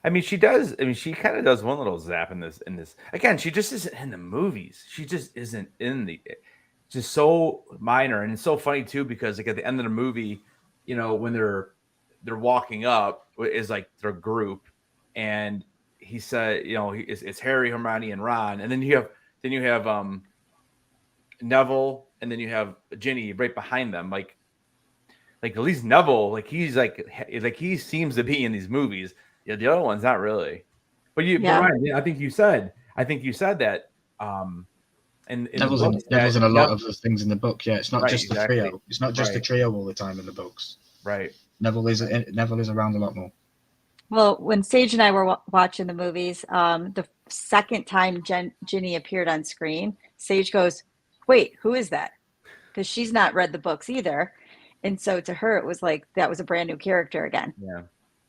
I mean, she does. I mean, she kind of does one little zap in this. Again, she just isn't in the movies. She just isn't in the. Just so minor, and it's so funny too because like at the end of the movie, you know, when they're walking up is like their group, and he said, you know, it's Harry, Hermione, and Ron, and then you have Neville, and then you have Ginny right behind them, like at least Neville, like he's like he seems to be in these movies. Yeah, the other one's not really. But Yeah. Ryan, I think you said that in the Neville's books in a that lot of the things in the book. Yeah, it's not Right, just exactly. the trio. It's not just the Right. trio all the time in the books. right. Neville is around a lot more. Well, when Sage and I were watching the movies, the second time Ginny appeared on screen, Sage goes, "Wait, who is that?" Because she's not read the books either. And so to her, it was like that was a brand new character again. Yeah.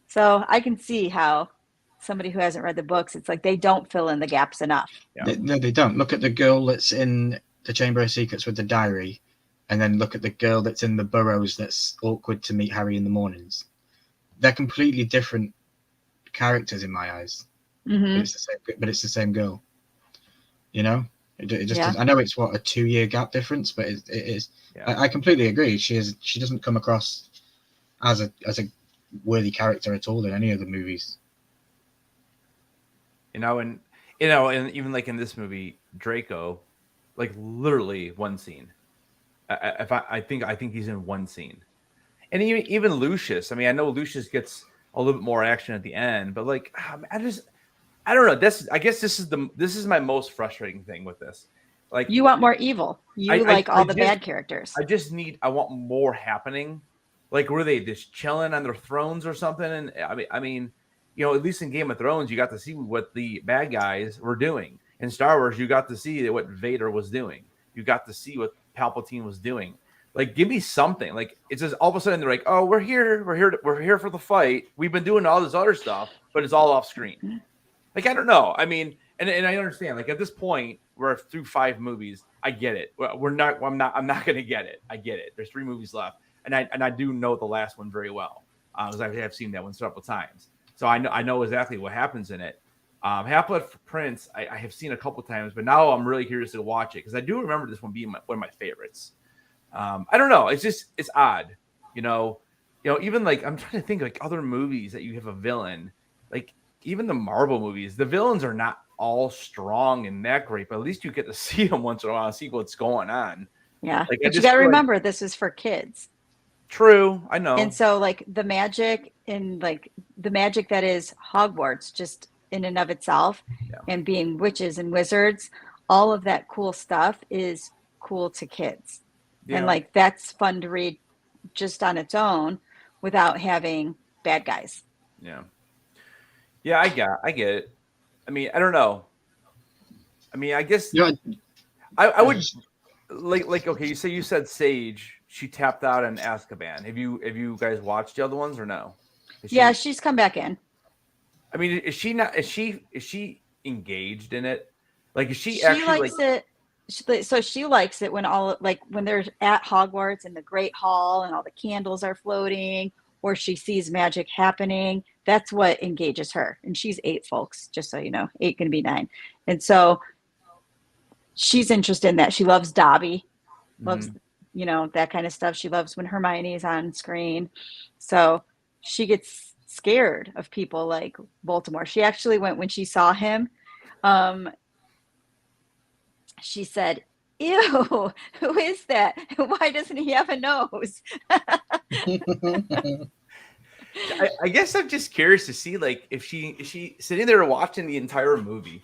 So I can see how somebody who hasn't read the books, it's like they don't fill in the gaps enough. Yeah. No, they don't. Look at the girl that's in the Chamber of Secrets with the diary, and then look at the girl that's in the Burrows that's awkward to meet Harry in the mornings. They're completely different characters in my eyes. Mm-hmm. But it's the same girl. You know? It just Yeah. I know it's a 2-year gap difference, but it is. Yeah. I completely agree. She doesn't come across as a worthy character at all in any of the movies. And even like in this movie, Draco, like literally one scene. I think he's in one scene, and even Lucius. I mean, I know Lucius gets a little bit more action at the end, but like I don't know. I guess this is my most frustrating thing with this. Like You want more evil. You like all the bad characters. I want more happening. Like were they just chilling on their thrones or something? And I mean, you know, at least in Game of Thrones, you got to see what the bad guys were doing. In Star Wars, you got to see what Vader was doing. You got to see what Palpatine was doing. Like, give me something. Like, it's just all of a sudden they're like, "Oh, we're here for the fight. We've been doing all this other stuff, but it's all off screen." Like, I don't know. I mean, and I understand. Like at this point, we're through 5 movies. I get it. I'm not going to get it. I get it. There's 3 movies left, and I do know the last one very well because I have seen that one several times. So I know exactly what happens in it. Half-Blood Prince, I have seen a couple times, but now I'm really curious to watch it because I do remember this one being one of my favorites. I don't know. It's odd, you know. Even like I'm trying to think like other movies that you have a villain, like even the Marvel movies. The villains are not all strong and that great, but at least you get to see them once in a while and see what's going on. Yeah, Like, but you got to remember this is for kids. True, I know. And so like the magic that is Hogwarts just in and of itself, and being witches and wizards, all of that cool stuff is cool to kids. Yeah. And like that's fun to read just on its own without having bad guys. Yeah. Yeah, I get it. I mean, I don't know. I mean, I guess I would like okay, you said Sage, she tapped out in Azkaban. Have you guys watched the other ones or no? She's come back in. I mean, is she engaged in it? Like is she actually likes it? So she likes it when when they're at Hogwarts and the Great Hall and all the candles are floating, or she sees magic happening. That's what engages her. And she's 8, folks, just so you know. 8 can be 9. And so she's interested in that. She loves Dobby, loves that kind of stuff. She loves when Hermione is on screen. So she gets scared of people like Voldemort. She actually went when she saw him. She said, "Ew, who is that? Why doesn't he have a nose?" I guess I'm just curious to see like if she sitting there watching the entire movie,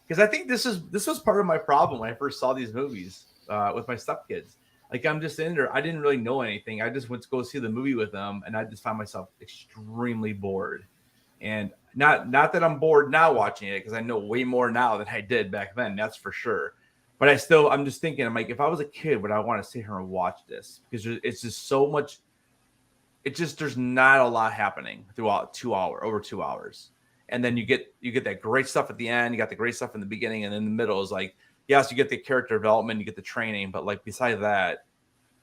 because I think this was part of my problem when I first saw these movies with my stepkids. Like I'm just in there, I didn't really know anything. I just went to go see the movie with them, and I just found myself extremely bored. And not that I'm bored now watching it, because I know way more now than I did back then. That's for sure. But I'm just thinking, I'm like, if I was a kid, would I want to sit here and watch this? Because it's just so much. There's not a lot happening throughout over 2 hours. And then you get that great stuff at the end. You got the great stuff in the beginning, and in the middle is like, yes, you get the character development, you get the training, but like beside that,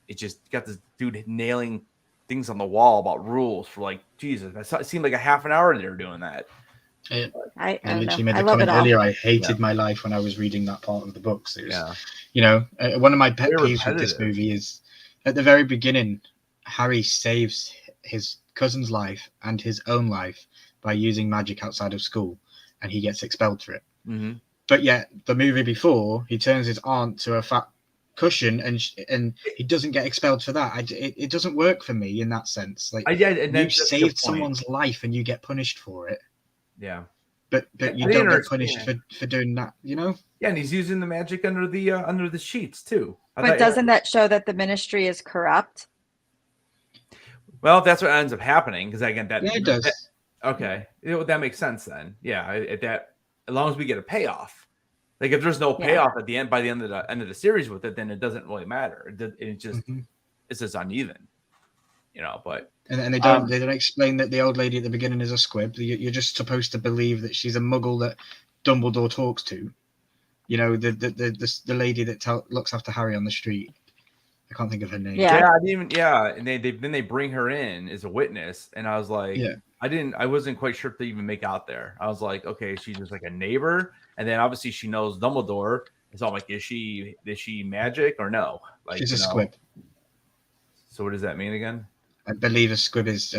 it just got this dude nailing things on the wall about rules for like Jesus. It seemed like a half an hour they were doing that. I literally know. made I the love comment it all. earlier. I hated my life when I was reading that part of the books. It was, Yeah. one of my pet Very peeves with this repetitive. movie is at the very beginning, Harry saves his cousin's life and his own life by using magic outside of school, and he gets expelled for it. Mm-hmm. But yet, the movie before, he turns his aunt to a fat cushion, and he doesn't get expelled for that. It doesn't work for me in that sense. Like, you saved someone's life and you get punished for it. Yeah. But you don't get punished for doing that, you know? Yeah, and he's using the magic under the sheets too. But doesn't that show that the ministry is corrupt? Well, that's what ends up happening, because again, it does. Okay, that makes sense then. Yeah, as long as we get a payoff. Like if there's no payoff at the end, by the end of the series with it, then it doesn't really matter. It just it's just uneven, you know. But and they don't explain that the old lady at the beginning is a squib. You're just supposed to believe that she's a muggle that Dumbledore talks to. You know, the lady that looks after Harry on the street. I can't think of her name. Yeah, and they bring her in as a witness, and I was like, I wasn't quite sure if they even make out there. I was like, okay, she's just like a neighbor, and then obviously she knows Dumbledore, and so I'm like, is she magic or no? Like, she's a squib. So what does that mean again? I believe a squib is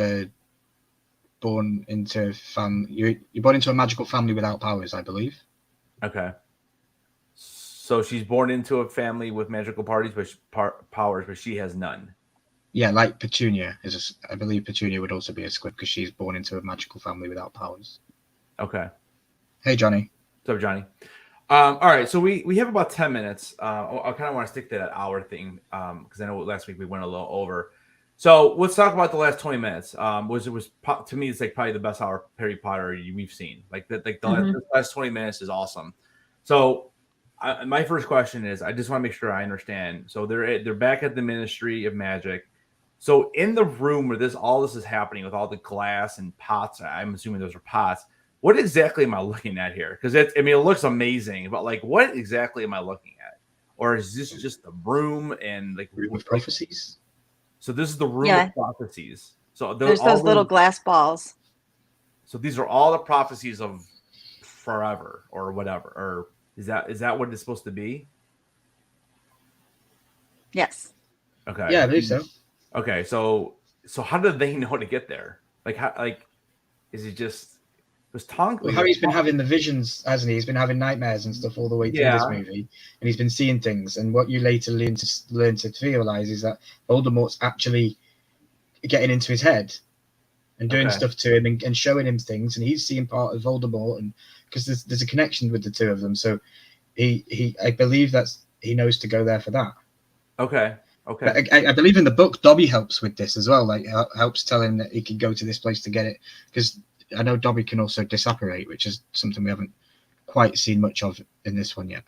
born into family. You're born into a magical family without powers, I believe. Okay. So she's born into a family with magical powers, but she has none. Yeah, like Petunia I believe Petunia would also be a squib because she's born into a magical family without powers. Okay. Hey, Johnny. What's up, Johnny? All right, so we have about 10 minutes. I kind of want to stick to that hour thing because I know last week we went a little over. So let's talk about the last 20 minutes. To me, it's like probably the best hour Harry Potter we've seen. Like the last 20 minutes is awesome. So my first question is, I just want to make sure I understand. So they're back at the Ministry of Magic. So in the room where all this is happening with all the glass and pots, I'm assuming those are pots. What exactly am I looking at here? Because it looks amazing, but like, what exactly am I looking at? Or is this just the room and like room of prophecies? So this is the room of prophecies. So there's those little glass balls. So these are all the prophecies of forever or whatever. Or is that what it's supposed to be? Yes. Okay. Yeah, I believe so. Okay, so how do they know to get there? Is it just was Tonk? Well, Harry's been having the visions, hasn't he? He's been having nightmares and stuff all the way through this movie, and he's been seeing things. And what you later learn to realize is that Voldemort's actually getting into his head and doing stuff to him and showing him things, and he's seeing part of Voldemort, and because there's a connection with the two of them. So I believe that he knows to go there for that. Okay. But I believe in the book, Dobby helps with this as well. Like helps tell him that he can go to this place to get it, because I know Dobby can also disapparate, which is something we haven't quite seen much of in this one yet.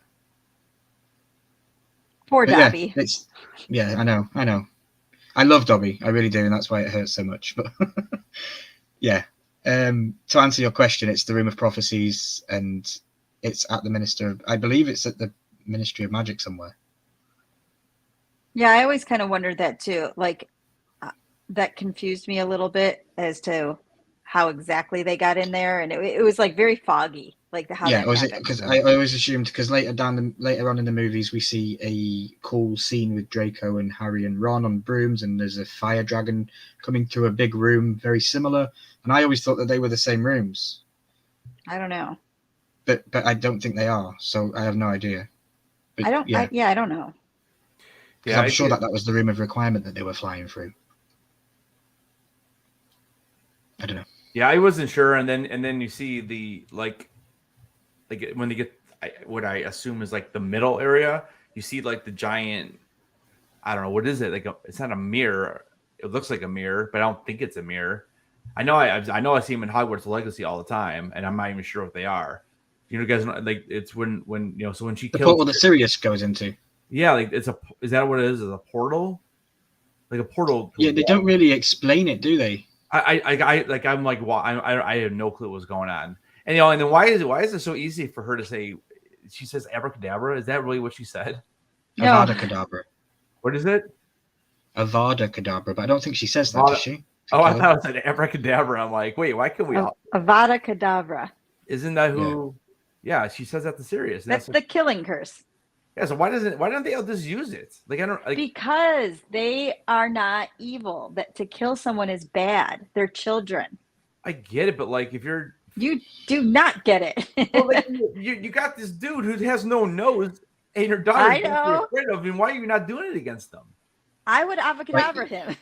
Poor Dobby. Yeah, I know. I love Dobby, I really do, and that's why it hurts so much. But yeah, to answer your question, it's the Room of Prophecies, and it's at the I believe it's at the Ministry of Magic somewhere. Yeah, I always kind of wondered that too. Like, that confused me a little bit as to how exactly they got in there, and it was like very foggy. Like how that happened. Because I always assumed, because later on in the movies we see a cool scene with Draco and Harry and Ron on brooms, and there's a fire dragon coming through a big room very similar, and I always thought that they were the same rooms. I don't know. But I don't think they are, so I have no idea. But, I don't know. Yeah, I'm sure that was the room of requirement that they were flying through. I don't know. Yeah, I wasn't sure, and then you see the like when they get what I assume is like the middle area. You see like the giant. I don't know what is it like. It's not a mirror. It looks like a mirror, but I don't think it's a mirror. I know I see them in Hogwarts Legacy all the time, and I'm not even sure what they are. You guys know, like it's when so when she The kills portal that Sirius goes into. Yeah, like is that what it is? Is a portal? Like a portal? Yeah, they don't really explain it, do they? I'm like, well, I have no clue what's going on, and and then why is it so easy for her to say? She says abracadabra. Is that really what she said? No. Avada Kedavra. What is it? Avada Kedavra, but I don't think she says that, does she? Oh, I thought it said abracadabra. I'm like, wait, why can we all? Avada Kedavra. Isn't that who? Yeah, she says that to Sirius. That's the killing curse. Yeah, so why don't they all just use it? Like I don't because they are not evil. That to kill someone is bad. They're children. I get it, but like if you're you do not get it. well, like, you got this dude who has no nose and your daughter's afraid of him. Why are you not doing it against them? I would avacadabra him.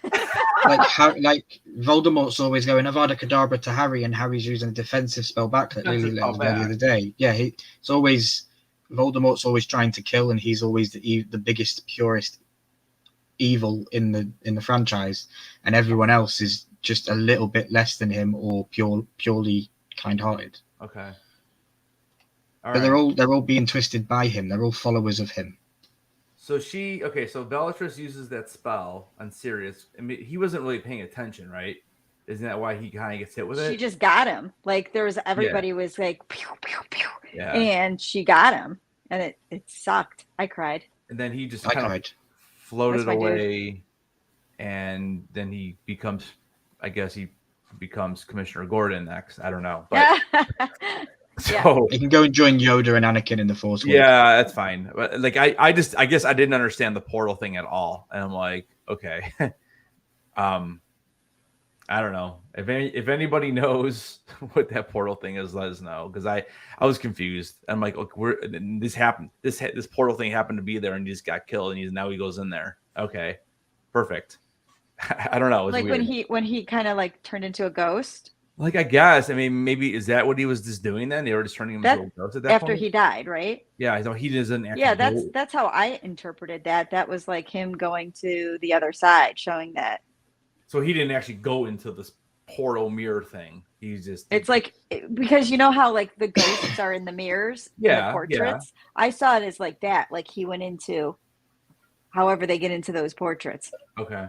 like Voldemort's always going Avada Kedavra to Harry, and Harry's using a defensive spell back that Lily let us know the other day. Yeah, it's always Voldemort's always trying to kill, and he's always the biggest, purest evil in the franchise, and everyone else is just a little bit less than him or purely kind-hearted. Okay. But they're all being twisted by him. They're all followers of him. So so Bellatrix uses that spell on Sirius. I mean, he wasn't really paying attention, right? Isn't that why he kind of gets hit with it? She just got him. Like everybody was like, pew, pew, pew. Yeah. And she got him, and it sucked. I cried. And then he just kind of floated away, and then he becomes Commissioner Gordon next. I don't know, but so he can go and join Yoda and Anakin in the Force. Yeah, that's fine. But like I guess I didn't understand the portal thing at all, and I'm like, okay, I don't know if anybody knows what that portal thing is, let us know, because I was confused. I'm like, look, this happened. This portal thing happened to be there, and he just got killed, and now he goes in there. Okay, perfect. I don't know. It's like weird. when he kind of like turned into a ghost. Like I guess, I mean, maybe is that what he was just doing then? They were just turning him into a ghost at that after point? he died, right? Yeah, I thought he doesn't. Yeah, that's how I interpreted that. That was like him going to the other side, showing that. So he didn't actually go into this portal mirror thing. He's just. It's like because you know how like the ghosts are in the mirrors, in the portraits. Yeah. I saw it as like that. Like he went into, however they get into those portraits. Okay.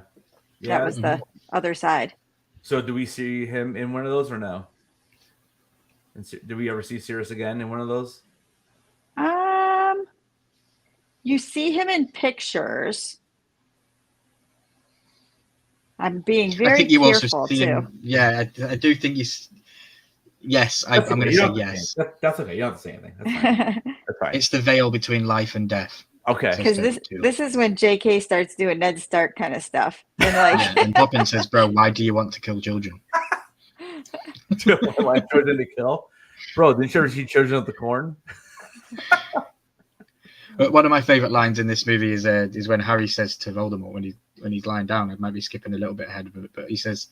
Yeah, that was the other side. So do we see him in one of those or no? And do we ever see Sirius again in one of those? You see him in pictures. I'm being very I think you careful also see him, too. Yeah, I do think he's. Yes, I'm going to say yes. That's okay. You don't have to say anything. That's fine. That's fine. It's the veil between life and death. Okay. Because this is when JK starts doing Ned Stark kind of stuff. And like and Poppin says, bro, why do you want to kill children? Why children to kill? Bro, didn't you ever see Children of the Corn? But one of my favorite lines in this movie is when Harry says to Voldemort when he's lying down. I might be skipping a little bit ahead of it, but he says,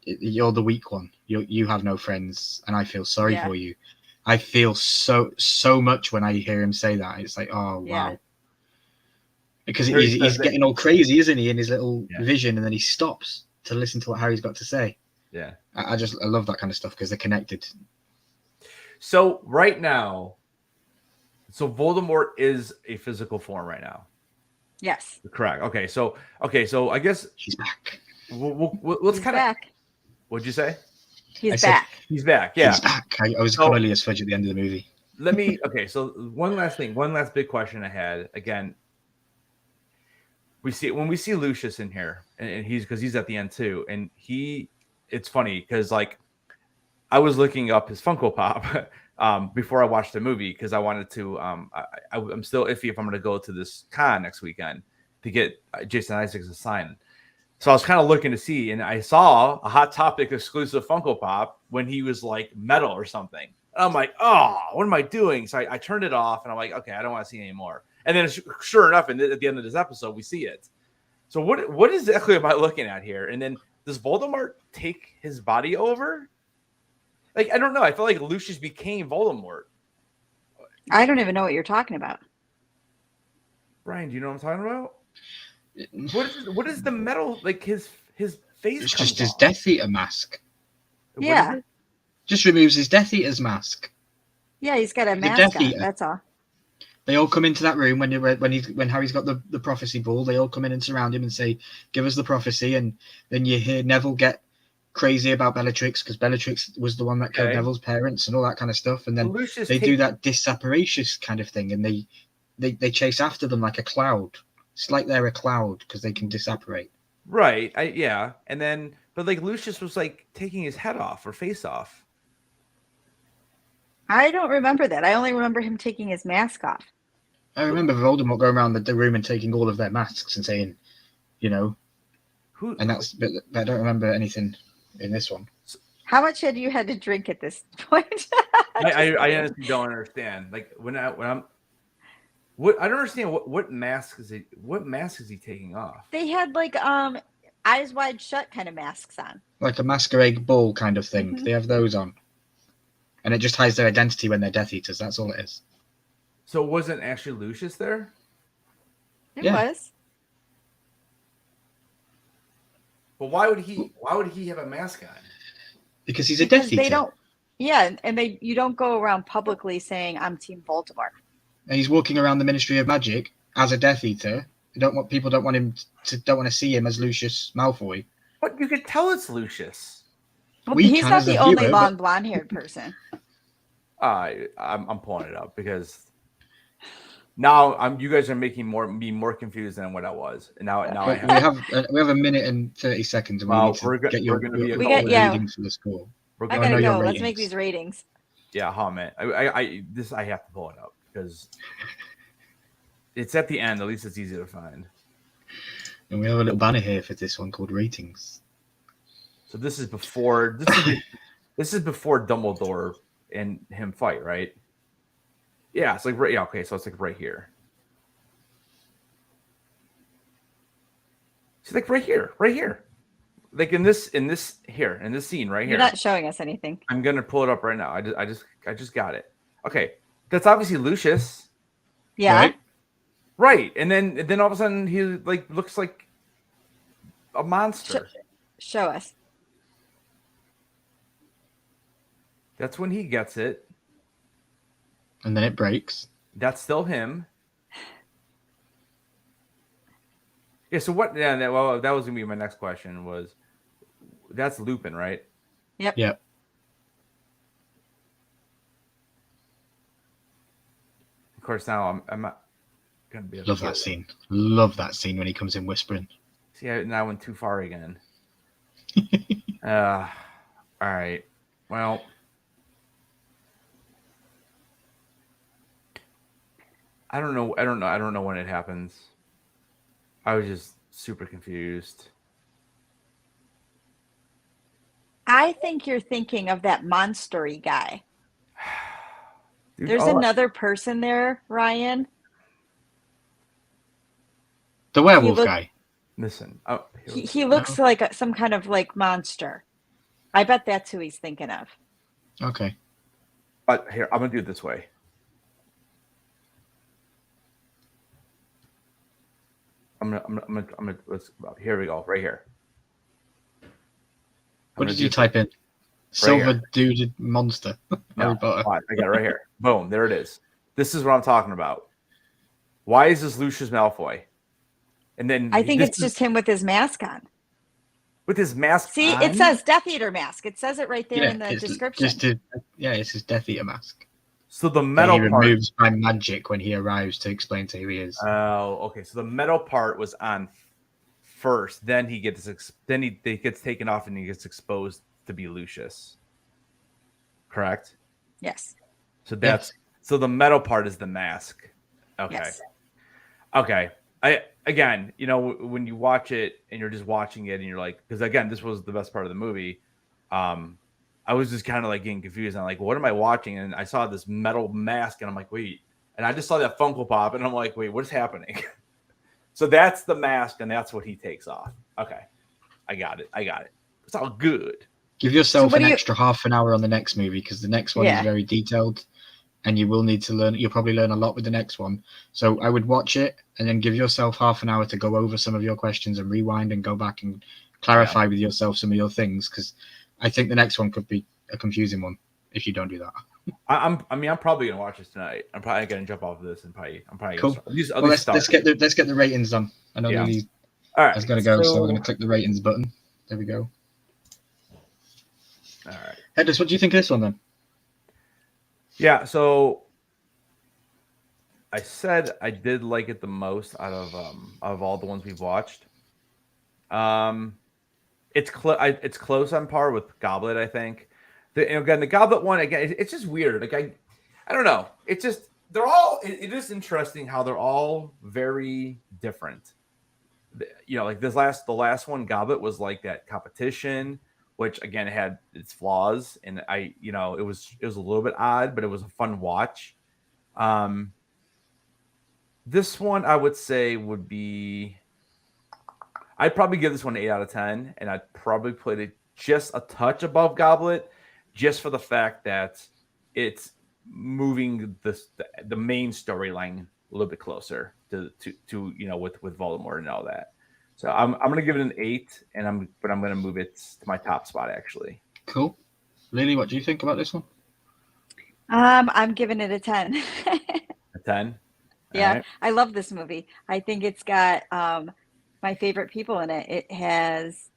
"You're the weak one. You have no friends, and I feel sorry for you." I feel so much when I hear him say that. It's like, oh wow, because he's getting all crazy, isn't he, in his little vision, and then he stops to listen to what Harry's got to say. Yeah, I love that kind of stuff because they're connected. So right now, Voldemort is a physical form right now. Yes. Correct. Okay. So I guess he's back. Let's kind of. What'd you say? He's back. He's back. Yeah. He's back. I was Cornelius as fudge at the end of the movie. So one last big question I had. Again, when we see Lucius in here, and he's at the end too, and it's funny because like I was looking up his Funko Pop before I watched the movie because I wanted to. I'm still iffy if I'm going to go to this con next weekend to get Jason Isaacs' sign. So I was kind of looking to see, and I saw a Hot Topic exclusive Funko Pop when he was like metal or something. And I'm like, oh, what am I doing? So I turned it off, and I'm like, okay, I don't want to see it anymore. And then sure enough, at the end of this episode, we see it. So what exactly am I looking at here? And then does Voldemort take his body over? Like, I don't know. I feel like Lucius became Voldemort. I don't even know what you're talking about. Brian, do you know what I'm talking about? What is the metal like his face? It's just his Death Eater mask. Yeah. Just removes his Death Eater's mask. Yeah, he's got a He's a Death mask on. Eater. That's all. They all come into that room when Harry's got the prophecy ball. They all come in and surround him and say, "Give us the prophecy." And then you hear Neville get crazy about Bellatrix because Bellatrix was the one that killed Neville's parents and all that kind of stuff. And then they do that disapparatus kind of thing, and they chase after them like a cloud. It's like they're a cloud because they can disapparate. Right. And then, but like Lucius was like taking his head off or face off. I don't remember that. I only remember him taking his mask off. I remember Voldemort going around the room and taking all of their masks and saying, and that's. But I don't remember anything in this one. How much had you had to drink at this point? I honestly don't understand. Like I don't understand what mask is he taking off? They had like eyes wide shut kind of masks on. Like a masquerade ball kind of thing. Mm-hmm. They have those on. And it just hides their identity when they're Death Eaters. That's all it is. So it wasn't actually Lucius there? It was. But why would he have a mask on? Because he's a Death Eater. They don't. Yeah, and you don't go around publicly saying I'm Team Voldemort. And he's walking around the Ministry of Magic as a Death Eater. People don't want to see him as Lucius Malfoy. But you could tell it's Lucius. Well, he's not the only long blonde-haired person. I'm pulling it up because now you guys are making me more confused than what I was. And now we have a minute and 30 seconds. And we're going to be readings for the score. I gotta go. Let's make these ratings. Yeah, man. I have to pull it up because it's at the end. At least it's easy to find. And we have a little banner here for this one called ratings. So this is before this is before Dumbledore and him fight, right? Yeah, it's like okay, so it's like right here. It's like right here. Like in this scene right here. You're not showing us anything. I'm gonna pull it up right now. I just got it. Okay, that's obviously Lucius. Yeah. Right. And then all of a sudden he like looks like a monster. Show us. That's when he gets it. And then it breaks. That's still him. Yeah, so what that was gonna be my next question was that's Lupin, right? Yep. Of course now I'm not gonna be able Love that scene. Love that scene when he comes in whispering. See, now I went too far again. All right. Well, I don't know when it happens. I was just super confused. I think you're thinking of that monster-y guy. Dude, there's another person there, Ryan. The werewolf guy. Listen, he looks like some kind of like monster. I bet that's who he's thinking of. Okay. But here, I'm gonna do it this way. I'm gonna here we go, right here. What did you type in? Silver duded monster. No, I got it right here. Boom, there it is. This is what I'm talking about. Why is this Lucius Malfoy? And then I think it's just him with his mask on. With his mask See, on? it says Death Eater mask. It says it right there in the description. It's his Death Eater mask. So the metal part he removes by magic when he arrives to explain to who he is. Oh, okay. So the metal part was on first. Then he gets taken off and he gets exposed to be Lucius. Correct? Yes. So so the metal part is the mask. Okay. Yes. Okay. Again, when you watch it and you're just watching it and you're like, because again, this was the best part of the movie. I was just kind of like getting confused. I'm like, what am I watching? And I saw this metal mask and I'm like, wait. And I just saw that Funko Pop and I'm like, wait, what is happening? So that's the mask and that's what he takes off. Okay. I got it. It's all good. Give yourself an extra half an hour on the next movie because the next one is very detailed and you will need to learn. You'll probably learn a lot with the next one. So I would watch it and then give yourself half an hour to go over some of your questions and rewind and go back and clarify with yourself some of your things because I think the next one could be a confusing one if you don't do that. I'm probably gonna watch this tonight. I'm probably gonna jump off of this and I'm probably Cool. gonna start. At Well, least start. let's get the ratings on. I know Yeah. Lily All right. has got to go, so we're gonna click the ratings button. There we go. All right. Headless, what do you think of this one then? Yeah. So I said I did like it the most out of all the ones we've watched. It's close on par with Goblet, I think. Again, the Goblet one, again, it's just weird. Like I don't know. It's just it is interesting how they're all very different. Like the last one, Goblet, was like that competition, which again had its flaws, and it was a little bit odd, but it was a fun watch. This one I would say would be. I'd probably give this one an 8 out of 10, and I'd probably put it just a touch above Goblet, just for the fact that it's moving the main storyline a little bit closer to with Voldemort and all that. So I'm gonna give it an 8, but I'm gonna move it to my top spot actually. Cool. Lily, what do you think about this one? I'm giving it a 10. A 10. Yeah, right. I love this movie. I think it's got my favorite people in it. It has,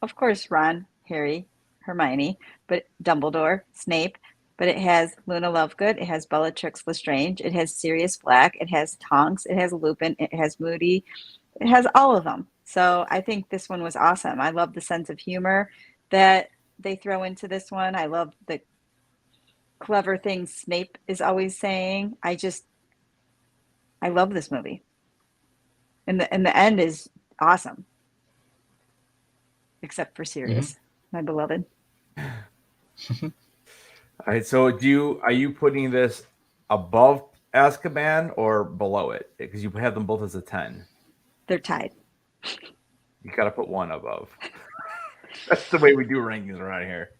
of course, Ron, Harry, Hermione, but Dumbledore, Snape, but it has Luna Lovegood, it has Bellatrix Lestrange, it has Sirius Black, it has Tonks, it has Lupin, it has Moody, it has all of them. So I think this one was awesome. I love the sense of humor that they throw into this one. I love the clever things Snape is always saying. I love this movie. And the end is awesome. Except for Sirius, my beloved. All right. So are you putting this above Azkaban or below it? Because you have them both as a 10. They're tied. You gotta put one above. That's the way we do rankings around here.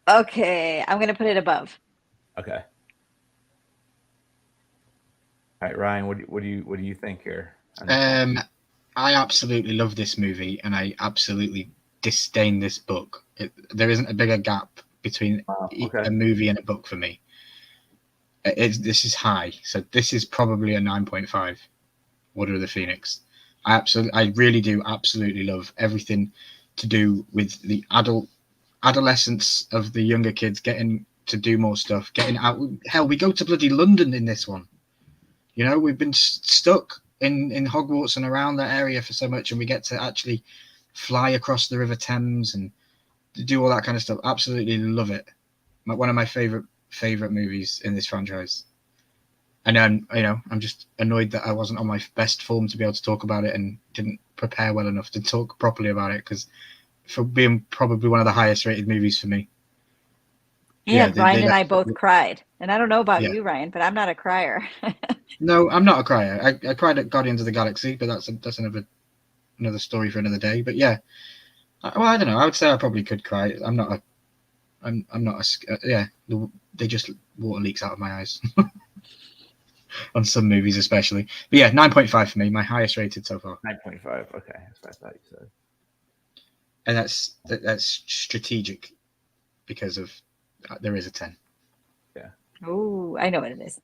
Okay, I'm gonna put it above. Okay. All right, Ryan, what do you think here? I absolutely love this movie, and I absolutely disdain this book. There isn't a bigger gap between a movie and a book for me. This is high, so this is probably a 9.5. Order of the Phoenix. I really do absolutely love everything to do with the adolescence of the younger kids getting to do more stuff, getting out. Hell, we go to bloody London in this one. We've been stuck in Hogwarts and around that area for so much, and we get to actually fly across the River Thames and do all that kind of stuff. Absolutely love it. One of my favorite movies in this franchise. And then, I'm just annoyed that I wasn't on my best form to be able to talk about it and didn't prepare well enough to talk properly about it, because for being probably one of the highest rated movies for me. Yeah, Ryan and I both cried. And I don't know about you, Ryan, but I'm not a crier. No, I'm not a crier. I cried at Guardians of the Galaxy, but that's another story for another day. But yeah, I don't know. I would say I probably could cry. They just water leaks out of my eyes on some movies, especially. But yeah, 9.5 for me, my highest rated so far. 9.5. Okay, that's what I thought you said. And that's strategic because of there is a 10. Yeah. Oh, I know what it is.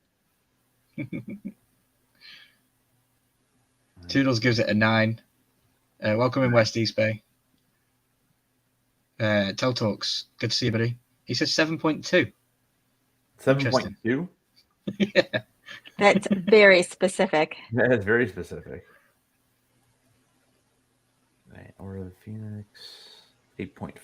Toodles gives it a 9. Welcome in West East Bay. Tell Talks, good to see you, buddy. He says 7.2. 7.2? Yeah. That's very specific. That is very specific. Right, Order of the Phoenix, 8.5.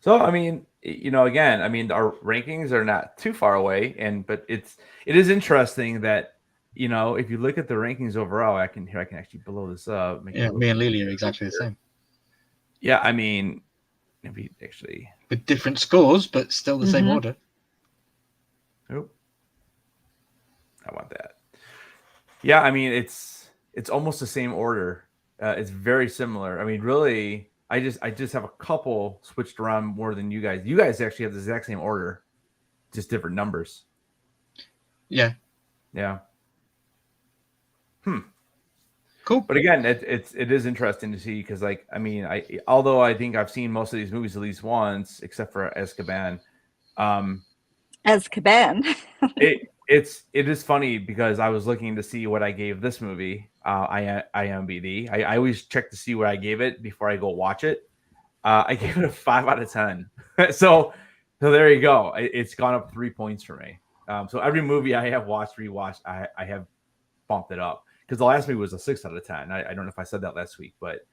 So, I mean, again, our rankings are not too far away, but it is interesting that, if you look at the rankings overall, I can actually blow this up. Yeah, me and Lily are exactly the same. Yeah, maybe actually with different scores, but still the same order. Oh, I want that. Yeah, it's almost the same order. It's very similar. Really. I just have a couple switched around more than you guys. You guys actually have the exact same order, just different numbers. Yeah. Yeah. Cool. But again, it is interesting to see because, like, I mean, although I think I've seen most of these movies at least once, except for Azkaban. Azkaban. It is funny because I was looking to see what I gave this movie. IMDb. I always check to see what I gave it before I go watch it. I gave it a 5 out of 10. so there you go. It's gone up 3 points for me. So every movie I have rewatched, I have bumped it up. Because the last movie was a 6 out of 10. I don't know if I said that last week, but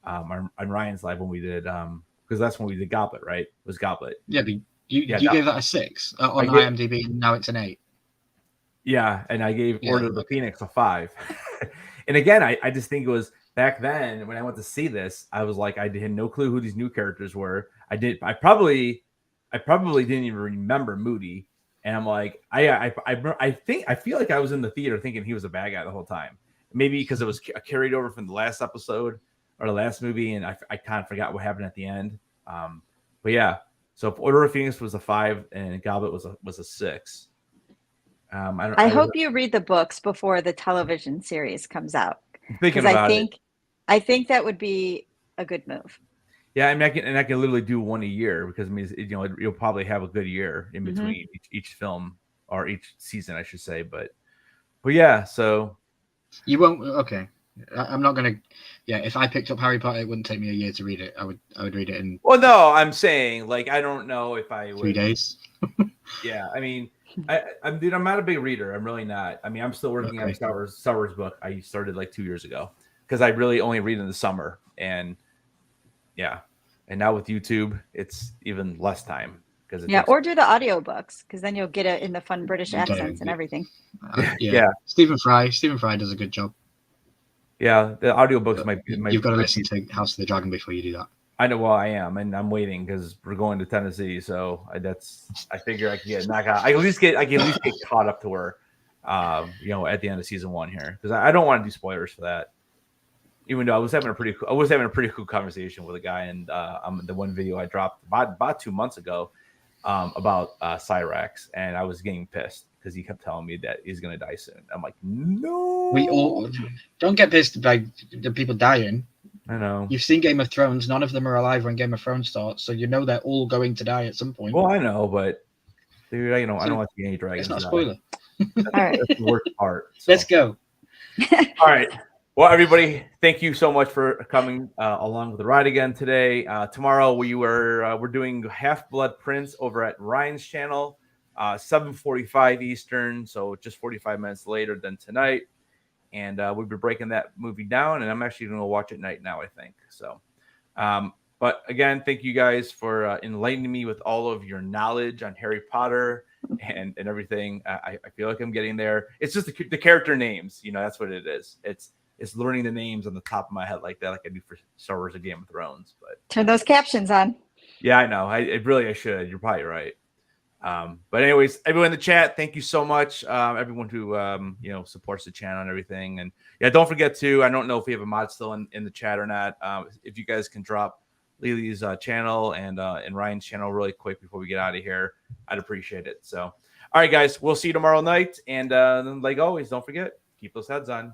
on Ryan's live when we did, because that's when we did Goblet, right? It was Goblet. Yeah, but you gave that a 6 on IMDb, and now it's an 8. Yeah, and I gave Order of the Phoenix a 5. And again, I just think it was back then when I went to see this, I was like, I had no clue who these new characters were. I probably didn't even remember Moody. And I'm like, I feel like I was in the theater thinking he was a bad guy the whole time. Maybe because it was carried over from the last episode or the last movie, and I kind of forgot what happened at the end. But yeah, so if Order of Phoenix was a 5 and Goblet was a 6. I hope you read the books before the television series comes out. Because I think that would be a good move. Yeah, I mean, I can literally do one a year because, I mean, you'll probably have a good year in between each film or each season, I should say. But yeah, so you won't. Okay, I'm not gonna. Yeah, if I picked up Harry Potter, it wouldn't take me a year to read it. I would read it in. Well, no, I'm saying, like, I don't know if I would. 3 days. Yeah, I mean, I'm not a big reader. I'm really not. I mean, I'm still working on a Star Wars book I started like 2 years ago because I really only read in the summer. And yeah, and now with YouTube, it's even less time because or do the audiobooks because then you'll get it in the fun British accents and everything. Yeah. Stephen Fry does a good job. Yeah, the audiobooks might you've got to listen to House of the Dragon before you do that. I know. Well, I am, and I'm waiting because we're going to Tennessee. So I figure I can get knocked out. I can at least get caught up to where, at the end of season 1 here because I don't want to do spoilers for that. Even though I was having a pretty cool conversation with a guy, and the one video I dropped about 2 months ago about Cyrax, and I was getting pissed because he kept telling me that he's gonna die soon. I'm like, no. We all don't get pissed by the people dying. I know. You've seen Game of Thrones. None of them are alive when Game of Thrones starts, so you know they're all going to die at some point. Well, I know, but dude, I don't want to see any dragons. It's not a spoiler. All right. That's the worst part. So. Let's go. All right. Well, everybody, thank you so much for coming along with the ride again today. Tomorrow we're doing Half-Blood Prince over at Ryan's channel, 7:45 Eastern, so just 45 minutes later than tonight. And we'll be breaking that movie down, and I'm actually going to watch it night now, I think. So, but again, thank you guys for enlightening me with all of your knowledge on Harry Potter and everything. I feel like I'm getting there. It's just the character names, that's what it is. It's learning the names on the top of my head like that, like I do for Star Wars and Game of Thrones. But turn those captions on. Yeah, I know. I should. You're probably right. But anyways, everyone in the chat, thank you so much. Everyone who supports the channel and everything. And yeah, don't forget to, I don't know if we have a mod still in the chat or not. If you guys can drop Lily's channel and Ryan's channel really quick before we get out of here, I'd appreciate it. So, all right, guys, we'll see you tomorrow night. And like always, don't forget, keep those heads on.